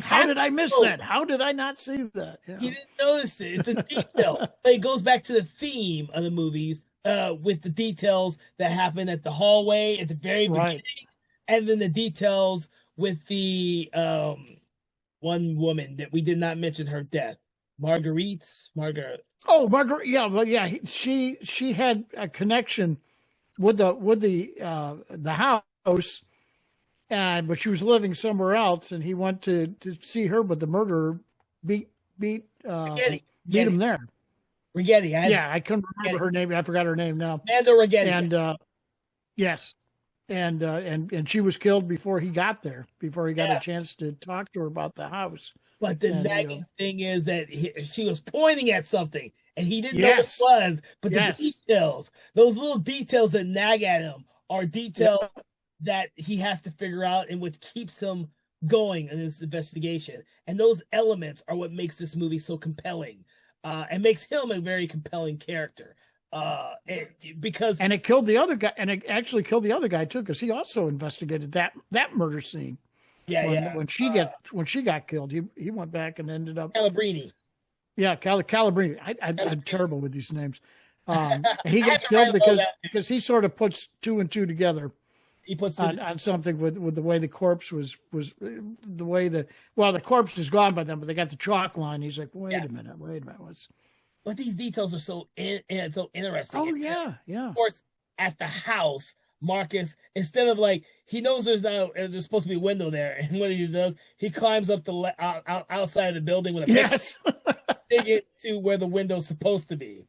how did I miss that? How did I not see that? Yeah. He didn't notice it. It's a detail. But it goes back to the theme of the movies with the details that happen at the hallway at the very beginning, and then the details with the one woman that we did not mention her death. Marguerite. Oh, Marguerite. Yeah, well, yeah. She had a connection with the house, but she was living somewhere else, and he went to see her, but the murderer beat him there. Righetti. I couldn't remember her name. I forgot her name now. Amanda Righetti. And yes, and she was killed before he got there, before he got Yeah. a chance to talk to her about the house. But the And nagging thing is that she was pointing at something and he didn't know what it yes, was. But the yes, details, those little details that nag at him, are details yeah. that he has to figure out and which keeps him going in this investigation. And those elements are what makes this movie so compelling, and makes him a very compelling character. Because And it killed the other guy, and it actually killed the other guy too, because he also investigated that murder scene. yeah, When yeah, when she got killed, he went back and ended up, Calabrini. yeah, Calabrini. I'm terrible with these names. He I have gets to write killed all that. because he sort of puts two and two together He puts on something with the way the corpse was the way the corpse is gone by then, but they got the chalk line. He's like, wait a minute, what's? but these details are so so interesting. Oh And, yeah, yeah. of course, at the house, Marcus, instead of like, he knows there's supposed to be a window there, and what he does, he climbs up the outside of the building with a pick, Yes. dig it to where the window's supposed to be,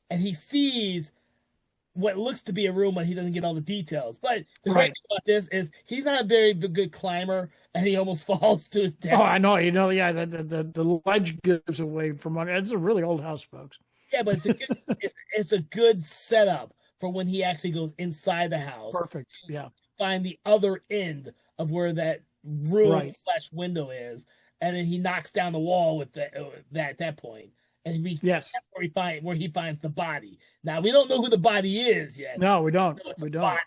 and he sees what looks to be a room, but he doesn't get all the details. But the great Right. thing about this is he's not a very good climber, and he almost falls to his Oh, death. I know. Yeah, the ledge gives away from under. It's a really old house, folks. Yeah, but it's a good setup for when he actually goes inside the house. Perfect. Yeah. Find the other end of where that room Right. / window is, and then he knocks down the wall with that at that point, and he reaches Yes. where he finds the body. Now we don't know who the body is yet. No, we don't. It's We a don't. body.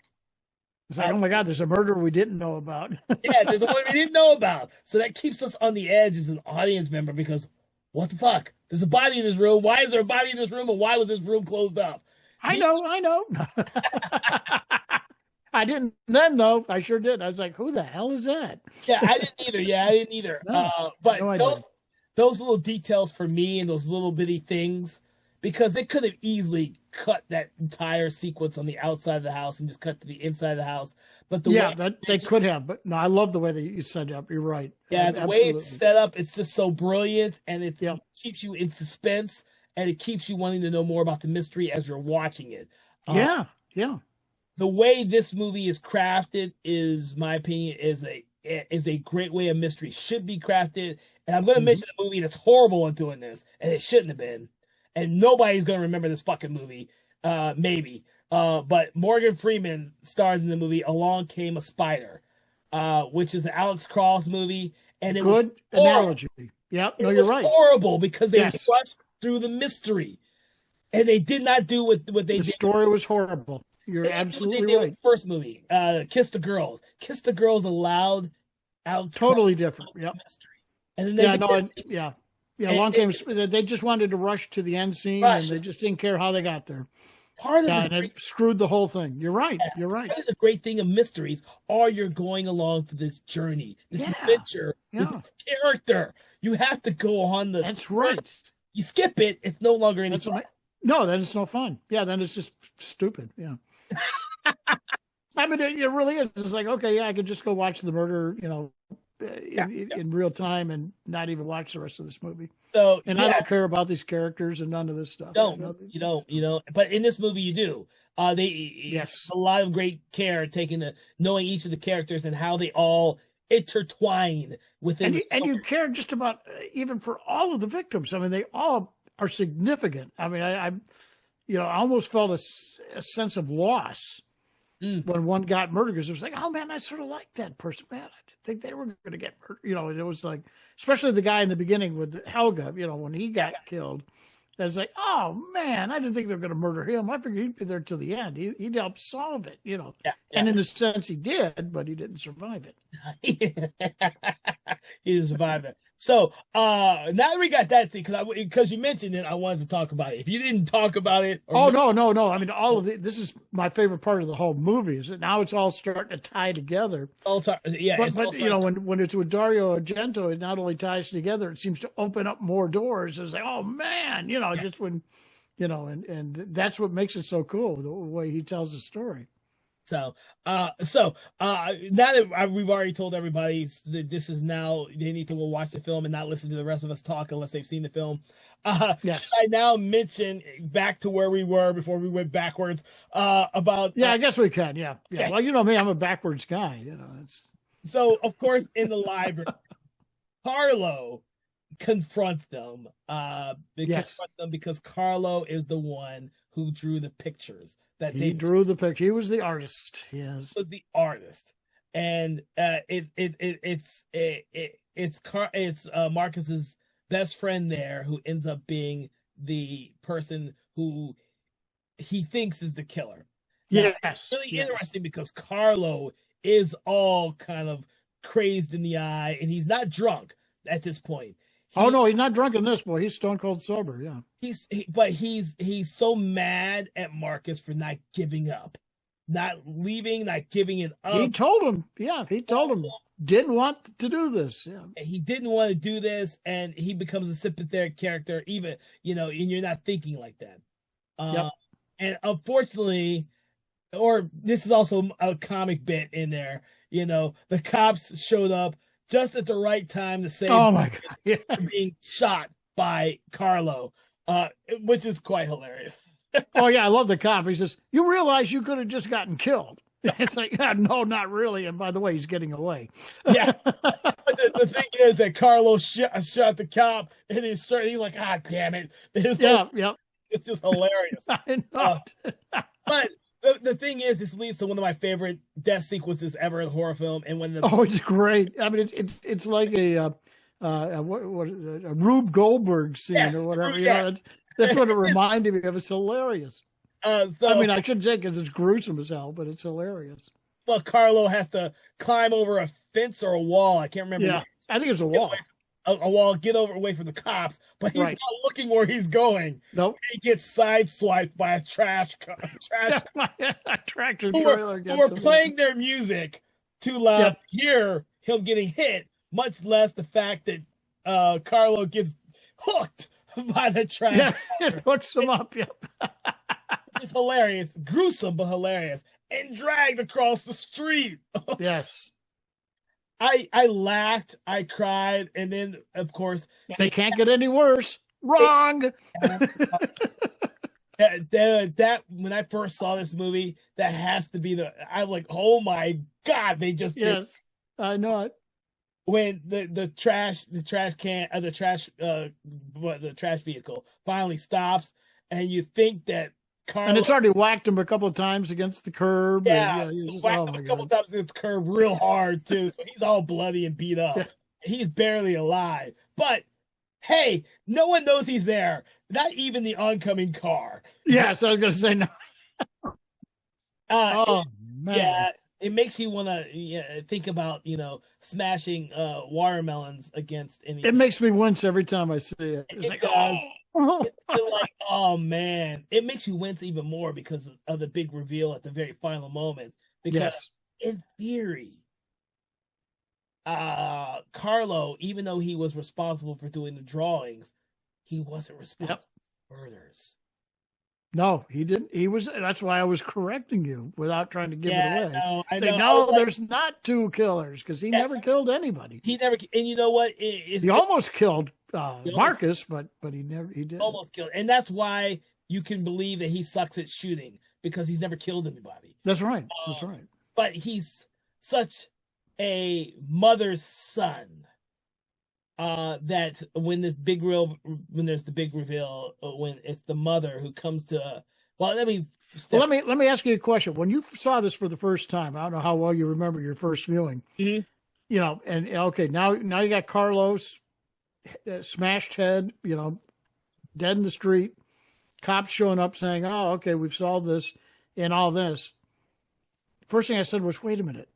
It's like, oh my God, there's a murder we didn't know about. Yeah, there's a one we didn't know about, so that keeps us on the edge as an audience member, because what the fuck? There's a body in this room. Why is there a body in this room, and why was this room closed up? I know. I didn't then though. I sure did. I was like, who the hell is that? Yeah, I didn't either. No, But no idea. those little details for me, and those little bitty things, because they could have easily cut that entire sequence on the outside of the house and just cut to the inside of the house. But They could have, but no, I love the way that you set it up. You're right. yeah, the way it's set up, it's just so brilliant, and it keeps you in suspense, and it keeps you wanting to know more about the mystery as you're watching it. Yeah. The way this movie is crafted is, my opinion, is a great way a mystery should be crafted. And I'm going to mention a movie that's horrible at doing this, and it shouldn't have been. And nobody's going to remember this fucking movie, maybe. But Morgan Freeman starred in the movie Along Came a Spider, which is an Alex Cross movie. And it was analogy. Yep. No, you're right. Horrible, because they rushed through the mystery, and they did not do what they did. The story was horrible. You're absolutely right. First movie, Kiss the Girls. Kiss the Girls allowed Alex totally different. Yep. Mystery. And then Along Came. They just wanted to rush to the end scene, and they just didn't care how they got there. And it screwed the whole thing. You're right. You're right. Part of the great thing of mysteries are you're going along for this journey, this adventure with this character. You have to go on the. That's right. You skip it, it's no longer any fun. No, then it's no fun. Yeah, then it's just stupid. Yeah. I mean, it really is. It's like, okay, I could just go watch the murder, in real time and not even watch the rest of this movie. So, I don't care about these characters and none of this stuff. You don't. But in this movie, you do. A lot of great care taken to knowing each of the characters and how they all intertwine within. And you care just about even for all of the victims. I mean, they all are significant. I mean, I almost felt a sense of loss when one got murdered, because it was like, oh man, I sort of like that person. Man, I didn't think they were going to get murdered. And it was like, especially the guy in the beginning with Helga, when he got killed, it was like, oh man, I didn't think they were going to murder him. I figured he'd be there till the end. He'd help solve it, And in a sense he did, but he didn't survive it. He didn't survive it. So now that we got that thing, because you mentioned it, I wanted to talk about it. If you didn't talk about it, no. I mean, all of this is my favorite part of the whole movie. Is that now it's all starting to tie together. But when it's with Dario Argento, it not only ties together, it seems to open up more doors. It's like, oh man, just when, and that's what makes it so cool, the way he tells the story. Now that we've already told everybody that this is now, they need to go watch the film and not listen to the rest of us talk unless they've seen the film. Yes. Should I now mention back to where we were before we went backwards? About Yeah, I guess we can. Yeah. Okay. Well, you know me, I'm a backwards guy. It's So of course in the library, Carlo confronts them. Confront them because Carlo is the one who drew the pictures that he drew the picture. He was the artist. Yes, was the artist, and it's Marcus's best friend there who ends up being the person who he thinks is the killer. Now, it's really interesting because Carlo is all kind of crazed in the eye, and he's not drunk at this point. No, he's not drunk in this, boy. He's stone cold sober. Yeah. He's so mad at Marcus for not giving up, not leaving, not giving it up. He told him, didn't want to do this. Yeah. He didn't want to do this, and he becomes a sympathetic character, even, and you're not thinking like that. And unfortunately, or this is also a comic bit in there, the cops showed up just at the right time to save my God. being shot by Carlo, which is quite hilarious. Oh, yeah, I love the cop. He says, "You realize you could have just gotten killed." It's like, no, not really. And by the way, he's getting away. Yeah. But the thing is that Carlo shot the cop, and he's like, damn it. It's just hilarious. I know. But the thing is, this leads to one of my favorite death sequences ever in a horror film. And when it's great. I mean, it's like a Rube Goldberg scene or whatever. Yeah. That's what it reminded me of. It's hilarious. I shouldn't say because it's gruesome as hell, but it's hilarious. Well, Carlo has to climb over a fence or a wall. I can't remember. Yeah, I think it's a wall. A wall, get away from the cops, but he's not looking where he's going. Nope. He gets sideswiped by a trash tractor trailer. Who are playing their music too loud to hear him getting hit, much less the fact that Carlo gets hooked by the trash. Yeah, it hooks him up. Yep. It's just hilarious, gruesome but hilarious, and dragged across the street. Yes. I laughed, I cried, and then of course they can't get any worse. Wrong. That when I first saw this movie, that has to be I'm like, oh my God, they just did. I know it. When the trash vehicle finally stops, and you think that Carlo, and it's already whacked him a couple of times against the curb. Yeah, whacked him a couple of times against the curb real hard too. So he's all bloody and beat up. Yeah. He's barely alive. But hey, no one knows he's there. Not even the oncoming car. Yes, I was going to say no. Man. Yeah, it makes you want to think about smashing watermelons against any. It makes me wince every time I see it. It's like, does. Like, oh man, it makes you wince even more because of the big reveal at the very final moment. Because in theory, Carlo, even though he was responsible for doing the drawings, he wasn't responsible for murders. No, he didn't. He was. That's why I was correcting you without trying to give it away. I know. No, there's not two killers because he never killed anybody. He never. And you know what? He almost killed Marcus, but he did almost killed. And that's why you can believe that he sucks at shooting because he's never killed anybody. That's right. That's right. But he's such a mother's son. That when there's the big reveal, when it's the mother who comes to, let me ask you a question. When you saw this for the first time, I don't know how well you remember your first viewing. Mm-hmm. And okay, now you got Carlos, smashed head, dead in the street. Cops showing up saying, "Oh, okay, we've solved this," and all this. First thing I said was, "Wait a minute.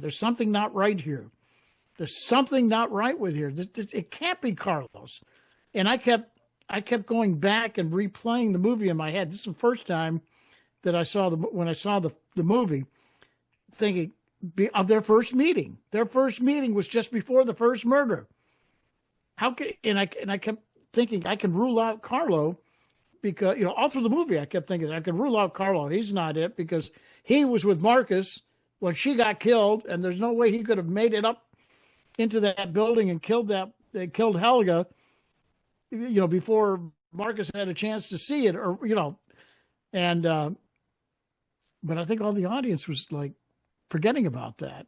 There's something not right here. There's something not right with here. It can't be Carlos." And I kept going back and replaying the movie in my head. This is the first time that I saw when I saw the movie, thinking of their first meeting. Their first meeting was just before the first murder. I kept thinking I can rule out Carlo because, all through the movie, I kept thinking I could rule out Carlo. He's not it because he was with Marcus when she got killed, and there's no way he could have made it up into that building and killed Helga, before Marcus had a chance to see it, and but I think all the audience was like forgetting about that.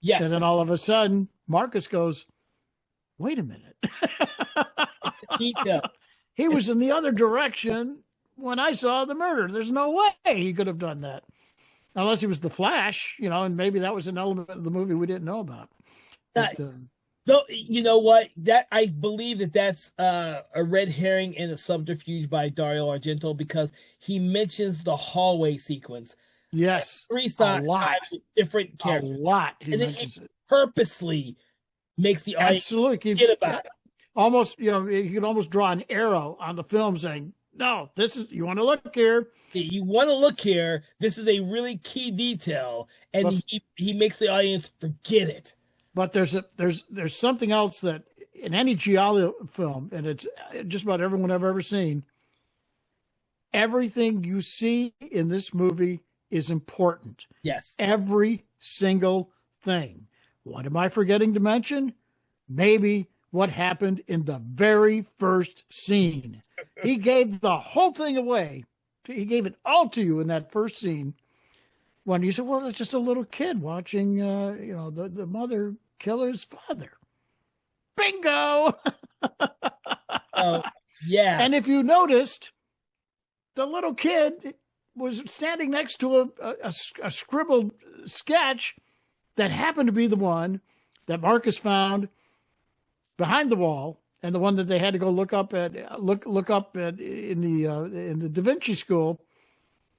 Yes. And then all of a sudden, Marcus goes, "Wait a minute." Details. He was in the other direction when I saw the murder. There's no way he could have done that. Unless he was the Flash, and maybe that was an element of the movie we didn't know about. But, though, you know what? That I believe that's a red herring and a subterfuge by Dario Argento, because he mentions the hallway sequence. Yes. Like 3 times with different characters. A lot. And then he purposely makes the audience forget about it. Almost, you can almost draw an arrow on the film saying, "No, you want to look here. You want to look here. This is a really key detail," and he makes the audience forget it. But there's something else that in any Giallo film, and it's just about everyone I've ever seen, everything you see in this movie is important. Yes. Every single thing. What am I forgetting to mention? Maybe what happened in the very first scene. He gave the whole thing away. He gave it all to you in that first scene. When you said, "Well, it's just a little kid watching, the mother kill his father." Bingo! Oh, yeah. And if you noticed, the little kid was standing next to a scribbled sketch that happened to be the one that Marcus found behind the wall, and the one that they had to go look up at in the Da Vinci School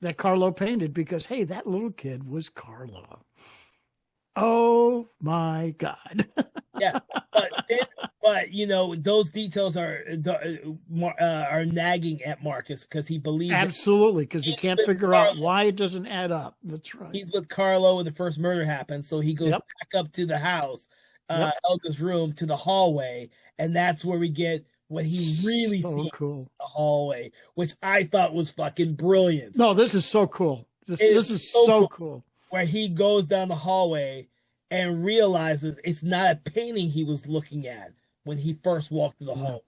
that Carlo painted, because hey, that little kid was Carlo. Oh my God! Yeah, but those details are nagging at Marcus, because he believes absolutely, because he can't figure out why it doesn't add up. That's right. He's with Carlo when the first murder happens, so he goes back up to the house, Helga's room, to the hallway, and that's where we get what he really sees cool. The hallway, which I thought was fucking brilliant. No, this is so cool. This is so cool. Where he goes down the hallway and realizes it's not a painting he was looking at when he first walked through the hallway.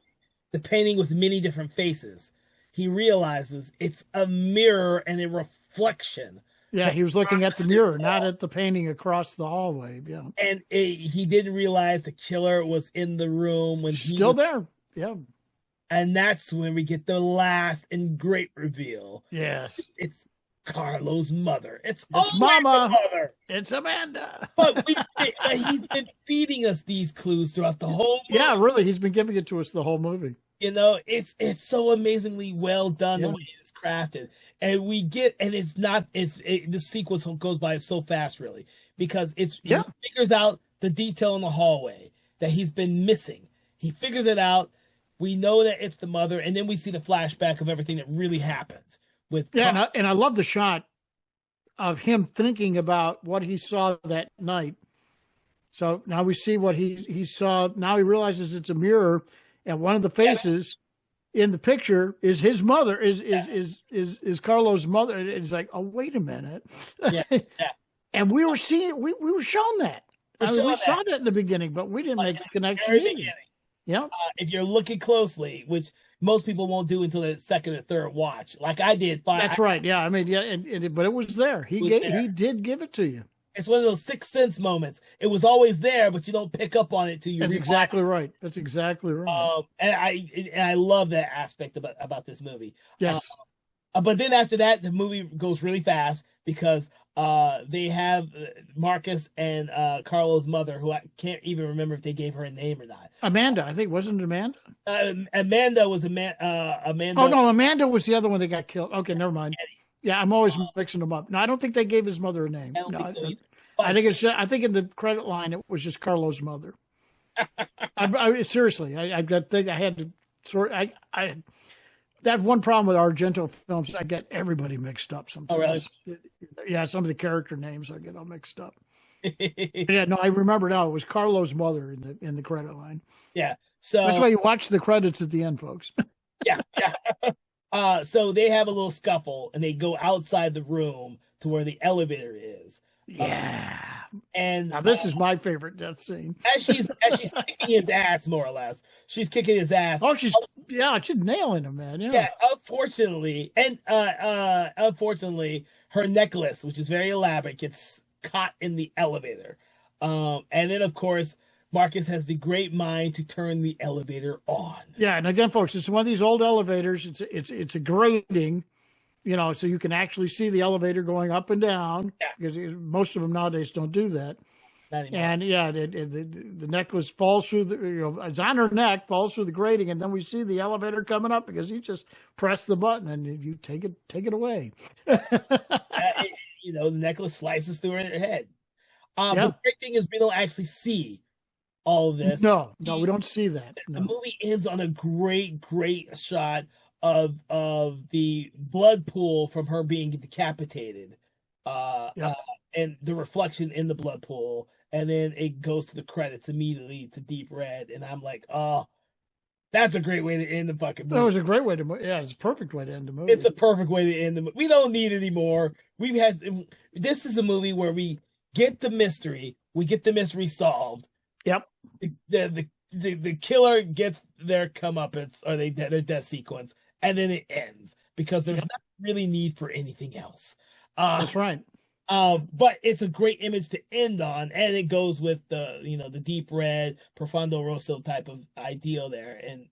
The painting with many different faces. He realizes it's a mirror and a reflection. Yeah, he was looking at the mirror, not at the painting across the hallway. Yeah, and he didn't realize the killer was in the room when he still there. Yeah, and that's when we get the last and great reveal. Yes, it's Carlo's mother. It's Mama. Mother. It's Amanda. But he's been feeding us these clues throughout the whole movie. Yeah, really, he's been giving it to us the whole movie. It's so amazingly well done, the way it's crafted, and the sequence goes by so fast, really, because he figures out the detail in the hallway that he's been missing. He figures it out. We know that it's the mother, and then we see the flashback of everything that really happened with. And I love the shot of him thinking about what he saw that night. So now we see what he saw. Now he realizes it's a mirror. And one of the faces in the picture is his mother, is Carlo's mother. And it's like, oh, wait a minute. Yeah. And we were shown that. We saw that in the beginning, but we didn't make the connection. Yeah. If you're looking closely, which most people won't do until the second or third watch, like I did. That's right. Yeah. I mean, yeah, but it was there. He did give it to you. It's one of those Sixth Sense moments. It was always there, but you don't pick up on it till you. That's exactly right. That's exactly right. And I love that aspect about this movie. Yes. But then after that, the movie goes really fast because they have Marcus and Carlo's mother, who I can't even remember if they gave her a name or not. Amanda, I think, wasn't it Amanda? Amanda was Amanda. Oh no, Amanda was the other one that got killed. Okay, never mind. Yeah, I'm always mixing them up. No, I don't think they gave his mother a name. I don't think so either. I think in the credit line it was just Carlo's mother. Seriously, I had to sort. That one problem with Argento films, I get everybody mixed up sometimes. Oh, really? Yeah, some of the character names I get all mixed up. Yeah, no, I remember now. It was Carlo's mother in the credit line. Yeah, so that's why you watch the credits at the end, folks. Yeah. So they have a little scuffle and they go outside the room to where the elevator is. Yeah. And Now this is my favorite death scene. as she's kicking his ass, more or less, she's kicking his ass. Oh, she's nailing him, man. Yeah. Yeah, unfortunately, her necklace, which is very elaborate, gets caught in the elevator. And then of course, Marcus has the great mind to turn the elevator on. Yeah, and again, folks, it's one of these old elevators. It's a grating, so you can actually see the elevator going up and down. Yeah. Because most of them nowadays don't do that. Not anymore. And yeah, the necklace falls through it's on her neck, falls through the grating, and then we see the elevator coming up because he just pressed the button and you take it away. The necklace slices through her head. But the great thing is we don't actually see all of this. No, we don't see that. The movie ends on a great shot of the blood pool from her being decapitated, and the reflection in the blood pool, and then it goes to the credits immediately to deep red, and I'm like, oh, that's a great way to end the fucking movie. That was a great way to, it's a perfect way to end the movie. It's a perfect way to end the movie. We don't need any more. This is a movie where we get the mystery solved. Yep. The killer gets their comeuppance or their death sequence, and then it ends because there's not really need for anything else. That's right. But it's a great image to end on, and it goes with the deep red profondo rosso type of ideal there. And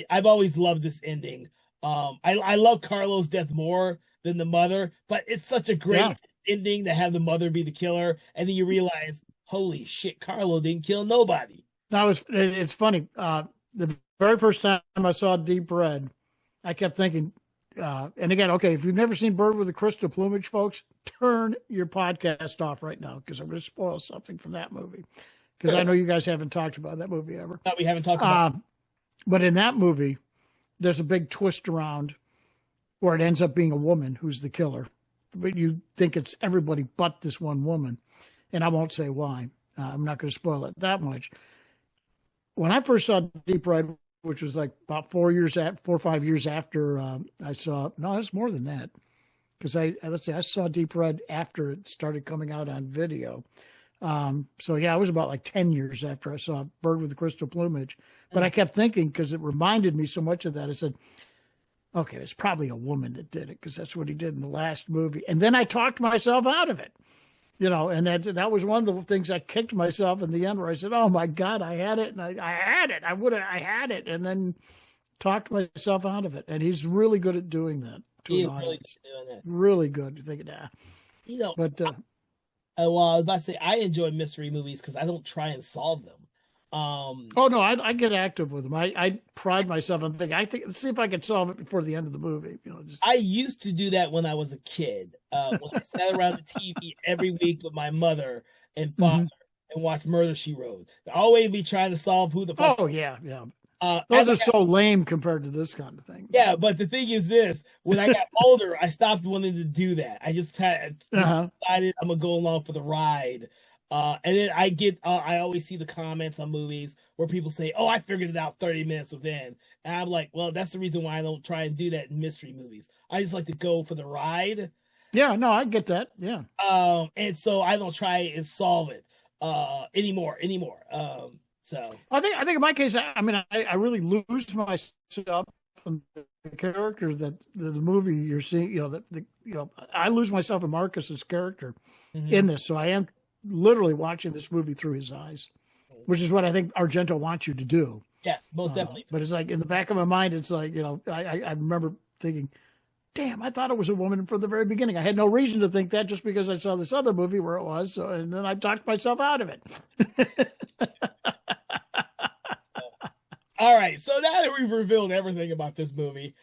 I've always loved this ending. I love Carlo's death more than the mother, but it's such a great ending to have the mother be the killer, and then you realize, holy shit, Carlo didn't kill nobody. Now it's funny. The very first time I saw Deep Red, I kept thinking, and again, okay, if you've never seen Bird with the Crystal Plumage, folks, turn your podcast off right now because I'm going to spoil something from that movie. Because I know you guys haven't talked about that movie ever. No, we haven't talked about it. But in that movie, there's a big twist around where it ends up being a woman who's the killer. But you think it's everybody but this one woman. And I won't say why. I'm not going to spoil it that much. When I first saw Deep Red, which was like about 4 or 5 years after I saw, no, it's more than that. Because I saw Deep Red after it started coming out on video. So yeah, it was about like 10 years after I saw Bird with the Crystal Plumage. But I kept thinking, because it reminded me so much of that, I said, okay, it's probably a woman that did it, because that's what he did in the last movie. And then I talked myself out of it. And that was one of the things I kicked myself in the end, where I said, oh my God, I had it. And I had it. I had it. And then talked myself out of it. And he's really good at doing that. He is really good at doing that. Really good. Thinking, but I was about to say, I enjoy mystery movies because I don't try and solve them. Oh no, I get active with them. I pride myself on thinking, let's see if I can solve it before the end of the movie. I used to do that when I was a kid. When I sat around the TV every week with my mother and father and watched Murder, She Wrote. I'd always be trying to solve who the fuck. Oh yeah. Those are so lame compared to this kind of thing. Yeah, but the thing is this: when I got older, I stopped wanting to do that. I just decided I'm gonna go along for the ride. And then I always see the comments on movies where people say, "Oh, I figured it out 30 minutes within," and I'm like, "Well, that's the reason why I don't try and do that in mystery movies. I just like to go for the ride." Yeah, no, I get that. Yeah. And so I don't try and solve it anymore. So I think in my case, I really lose myself in the character that the movie you're seeing. I lose myself in Marcus's character in this. So I am literally watching this movie through his eyes, which is what I think Argento wants you to do. Yes, most definitely. But it's like in the back of my mind, it's like, I remember thinking, damn, I thought it was a woman from the very beginning. I had no reason to think that just because I saw this other movie where it was. So, and then I talked myself out of it. All right. So now that we've revealed everything about this movie,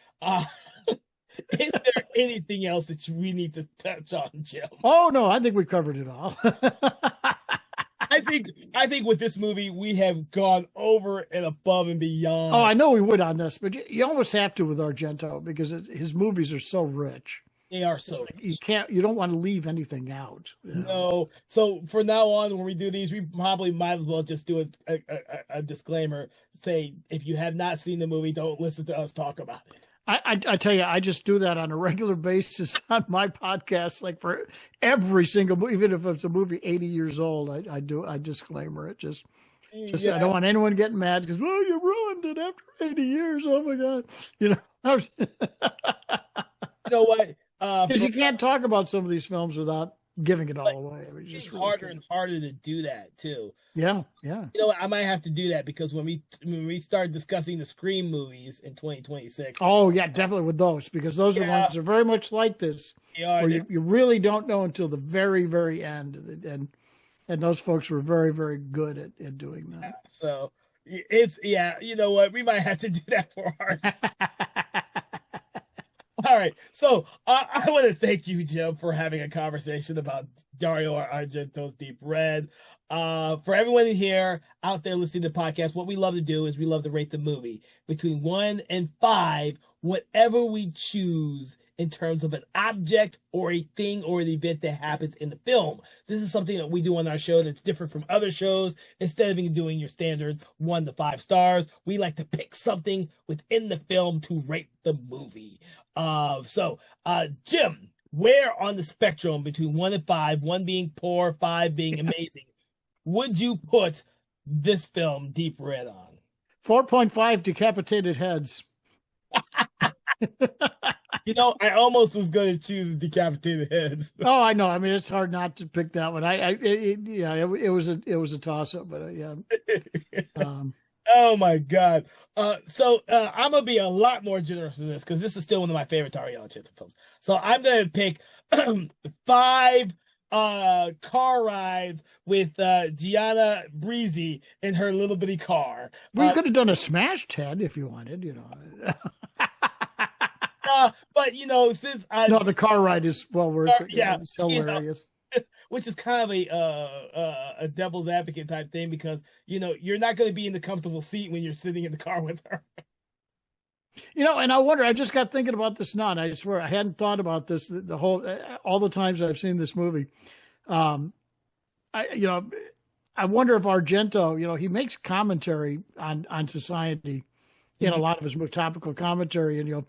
is there anything else that we need to touch on, Jim? Oh no, I think we covered it all. I think with this movie we have gone over and above and beyond. Oh, I know we would on this, but you almost have to with Argento because his movies are so rich. They are so rich. You don't want to leave anything out. No. So for now on, when we do these, we probably might as well just do a disclaimer. Say, if you have not seen the movie, don't listen to us talk about it. I tell you, I just do that on a regular basis on my podcast. Like for every single movie, even if it's a movie 80 years old, I disclaimer it. Just Yeah, I don't want anyone getting mad because, well, you ruined it after 80 years. Oh my God. You know, you know what? because you can't talk about some of these films without giving it all away. I mean, It's just really harder can't. and harder to do that too. Yeah, yeah. You know what? I might have to do that because when we start discussing the Scream movies in 2026, Oh, yeah, definitely with those, because those are yeah, ones that are very much like this, they are. where you really don't know until the very, very end. And those folks were very, very good at doing that. So it's you know what? We might have to do that for our. All right. So I want to thank you, Jim, for having a conversation about Dario Argento's Deep Red. For everyone here out there listening to the podcast, what we love to do is we love to rate the movie between 1 and 5, whatever we choose in terms of an object or a thing or an event that happens in the film. This is something that we do on our show that's different from other shows. Instead of doing your standard 1 to 5 stars, we like to pick something within the film to rate the movie. Jim, where on the spectrum between 1 and 5, 1 being poor, 5 being amazing, would you put this film, Deep Red, on? 4.5 decapitated heads. You know, I almost was going to choose the decapitated heads. Oh, I know. I mean, it's hard not to pick that one. It was a toss up, but yeah. Oh my God. I'm gonna be a lot more generous with this because this is still one of my favorite Dario Argento films. So I'm gonna pick 5 car rides with Gianna Breezy in her little bitty car. Well, you could have done a smashed head if you wanted, you know. But you know, since no, the car ride is well worth it. Yeah, It's hilarious. Which is kind of a devil's advocate type thing because you know you're not going to be in the comfortable seat when you're sitting in the car with her. You know, and I wonder. I just got thinking about this now, and I swear I hadn't thought about this the whole all the times I've seen this movie. I wonder if Argento, you know, he makes commentary on society in a lot of his topical commentary, and you know.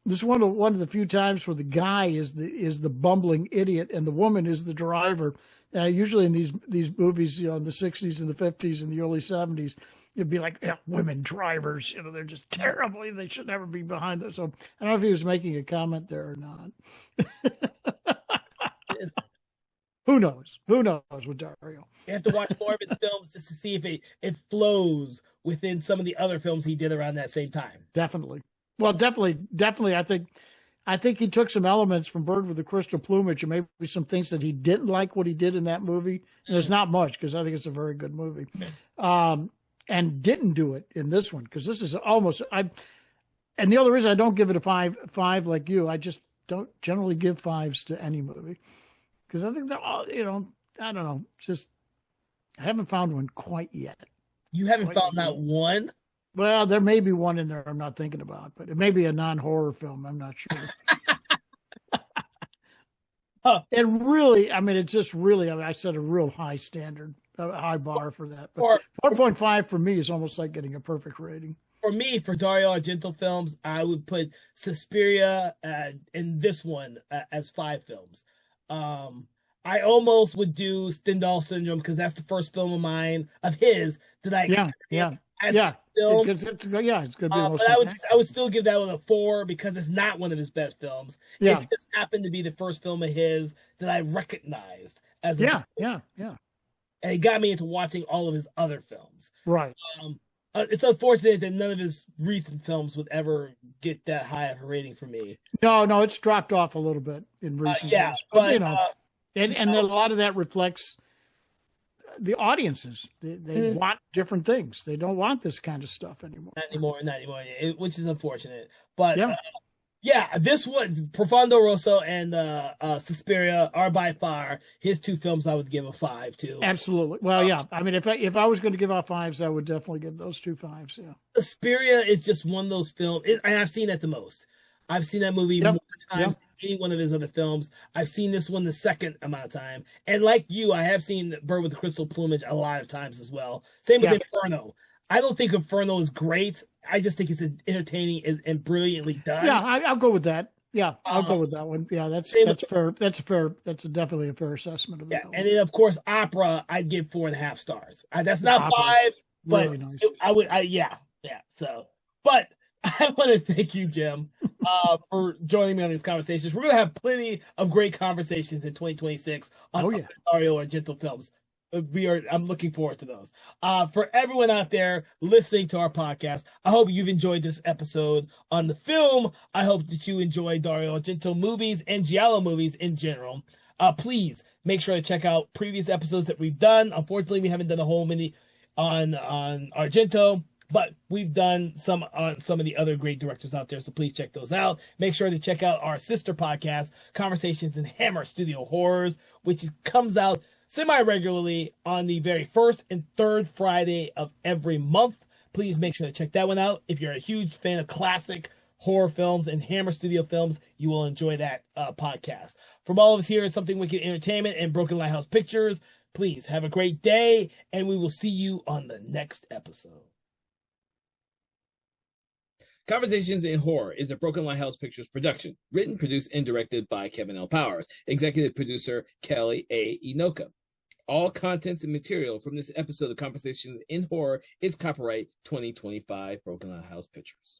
This is one of the few times where the guy is the bumbling idiot and the woman is the driver. Usually in these movies, you know, in the 60s and the 50s and the early 70s, it'd be like, yeah, women drivers, you know, they're just terribly, they should never be behind us. So I don't know if he was making a comment there or not. Who knows? Who knows with Dario? You have to watch more of his films just to see if it flows within some of the other films he did around that same time. Definitely. Well, definitely. I think he took some elements from Bird with the Crystal Plumage and maybe some things that he didn't like what he did in that movie. And there's not much because I think it's a very good movie, and didn't do it in this one because this is almost And the other reason I don't give it a five like you, I just don't generally give 5s to any movie because I think they're all, you know, I don't know, just I haven't found one quite yet. You haven't found that one? Well, there may be one in there I'm not thinking about, but it may be a non-horror film. I'm not sure. It really, I mean, it's just really, I mean, I set a real high standard, a high bar for that. But 4.5 for me is almost like getting a perfect rating. For me, for Dario Argento films, I would put Suspiria and this one as 5 films. I almost would do Stendhal Syndrome because that's the first film of his that I experienced. Film. It's going to be but I would still give that one a 4 because it's not one of his best films. Yeah. It just happened to be the first film of his that I recognized as yeah. And it got me into watching all of his other films. Right. It's unfortunate that none of his recent films would ever get that high of a rating for me. No, it's dropped off a little bit in recent years. But you know, and a lot of that reflects the audiences. They want different things. They don't want this kind of stuff anymore. Not anymore, which is unfortunate. But this one, Profondo Rosso and Suspiria are by far his 2 films I would give a 5 to. Absolutely. Well, yeah. I mean, if I was going to give out 5s, I would definitely give those 2 5s. Yeah. Suspiria is just one of those films, and I've seen that the most. I've seen that movie more times than any one of his other films. I've seen this one the second amount of time. And like you, I have seen Bird with the Crystal Plumage a lot of times as well. Same with Inferno. I don't think Inferno is great. I just think it's entertaining and brilliantly done. Yeah, I'll go with that. Yeah, I'll go with that one. Yeah, that's fair. That's definitely a fair assessment of that. And then of course Opera, I'd give 4.5 stars. That's not Opera, 5, but really nice. Yeah. So, but I want to thank you, Jim, for joining me on these conversations. We're gonna have plenty of great conversations in 2026 on Dario Argento films. I'm looking forward to those. For everyone out there listening to our podcast, I hope you've enjoyed this episode on the film. I hope that you enjoy Dario Argento movies and Giallo movies in general. Please make sure to check out previous episodes that we've done. Unfortunately, we haven't done a whole many on Argento, but we've done some on some of the other great directors out there, so please check those out. Make sure to check out our sister podcast, Conversations in Hammer Studio Horrors, which comes out semi-regularly on the very first and third Friday of every month. Please make sure to check that one out. If you're a huge fan of classic horror films and Hammer Studio films, you will enjoy that podcast. From all of us here at Something Wicked Entertainment and Broken Lighthouse Pictures, please have a great day, and we will see you on the next episode. Conversations in Horror is a Broken Lighthouse Pictures production. Written, produced, and directed by Kevin L. Powers. Executive producer Kelly A. Inoka. All contents and material from this episode of Conversations in Horror is copyright 2025 Broken Lighthouse Pictures.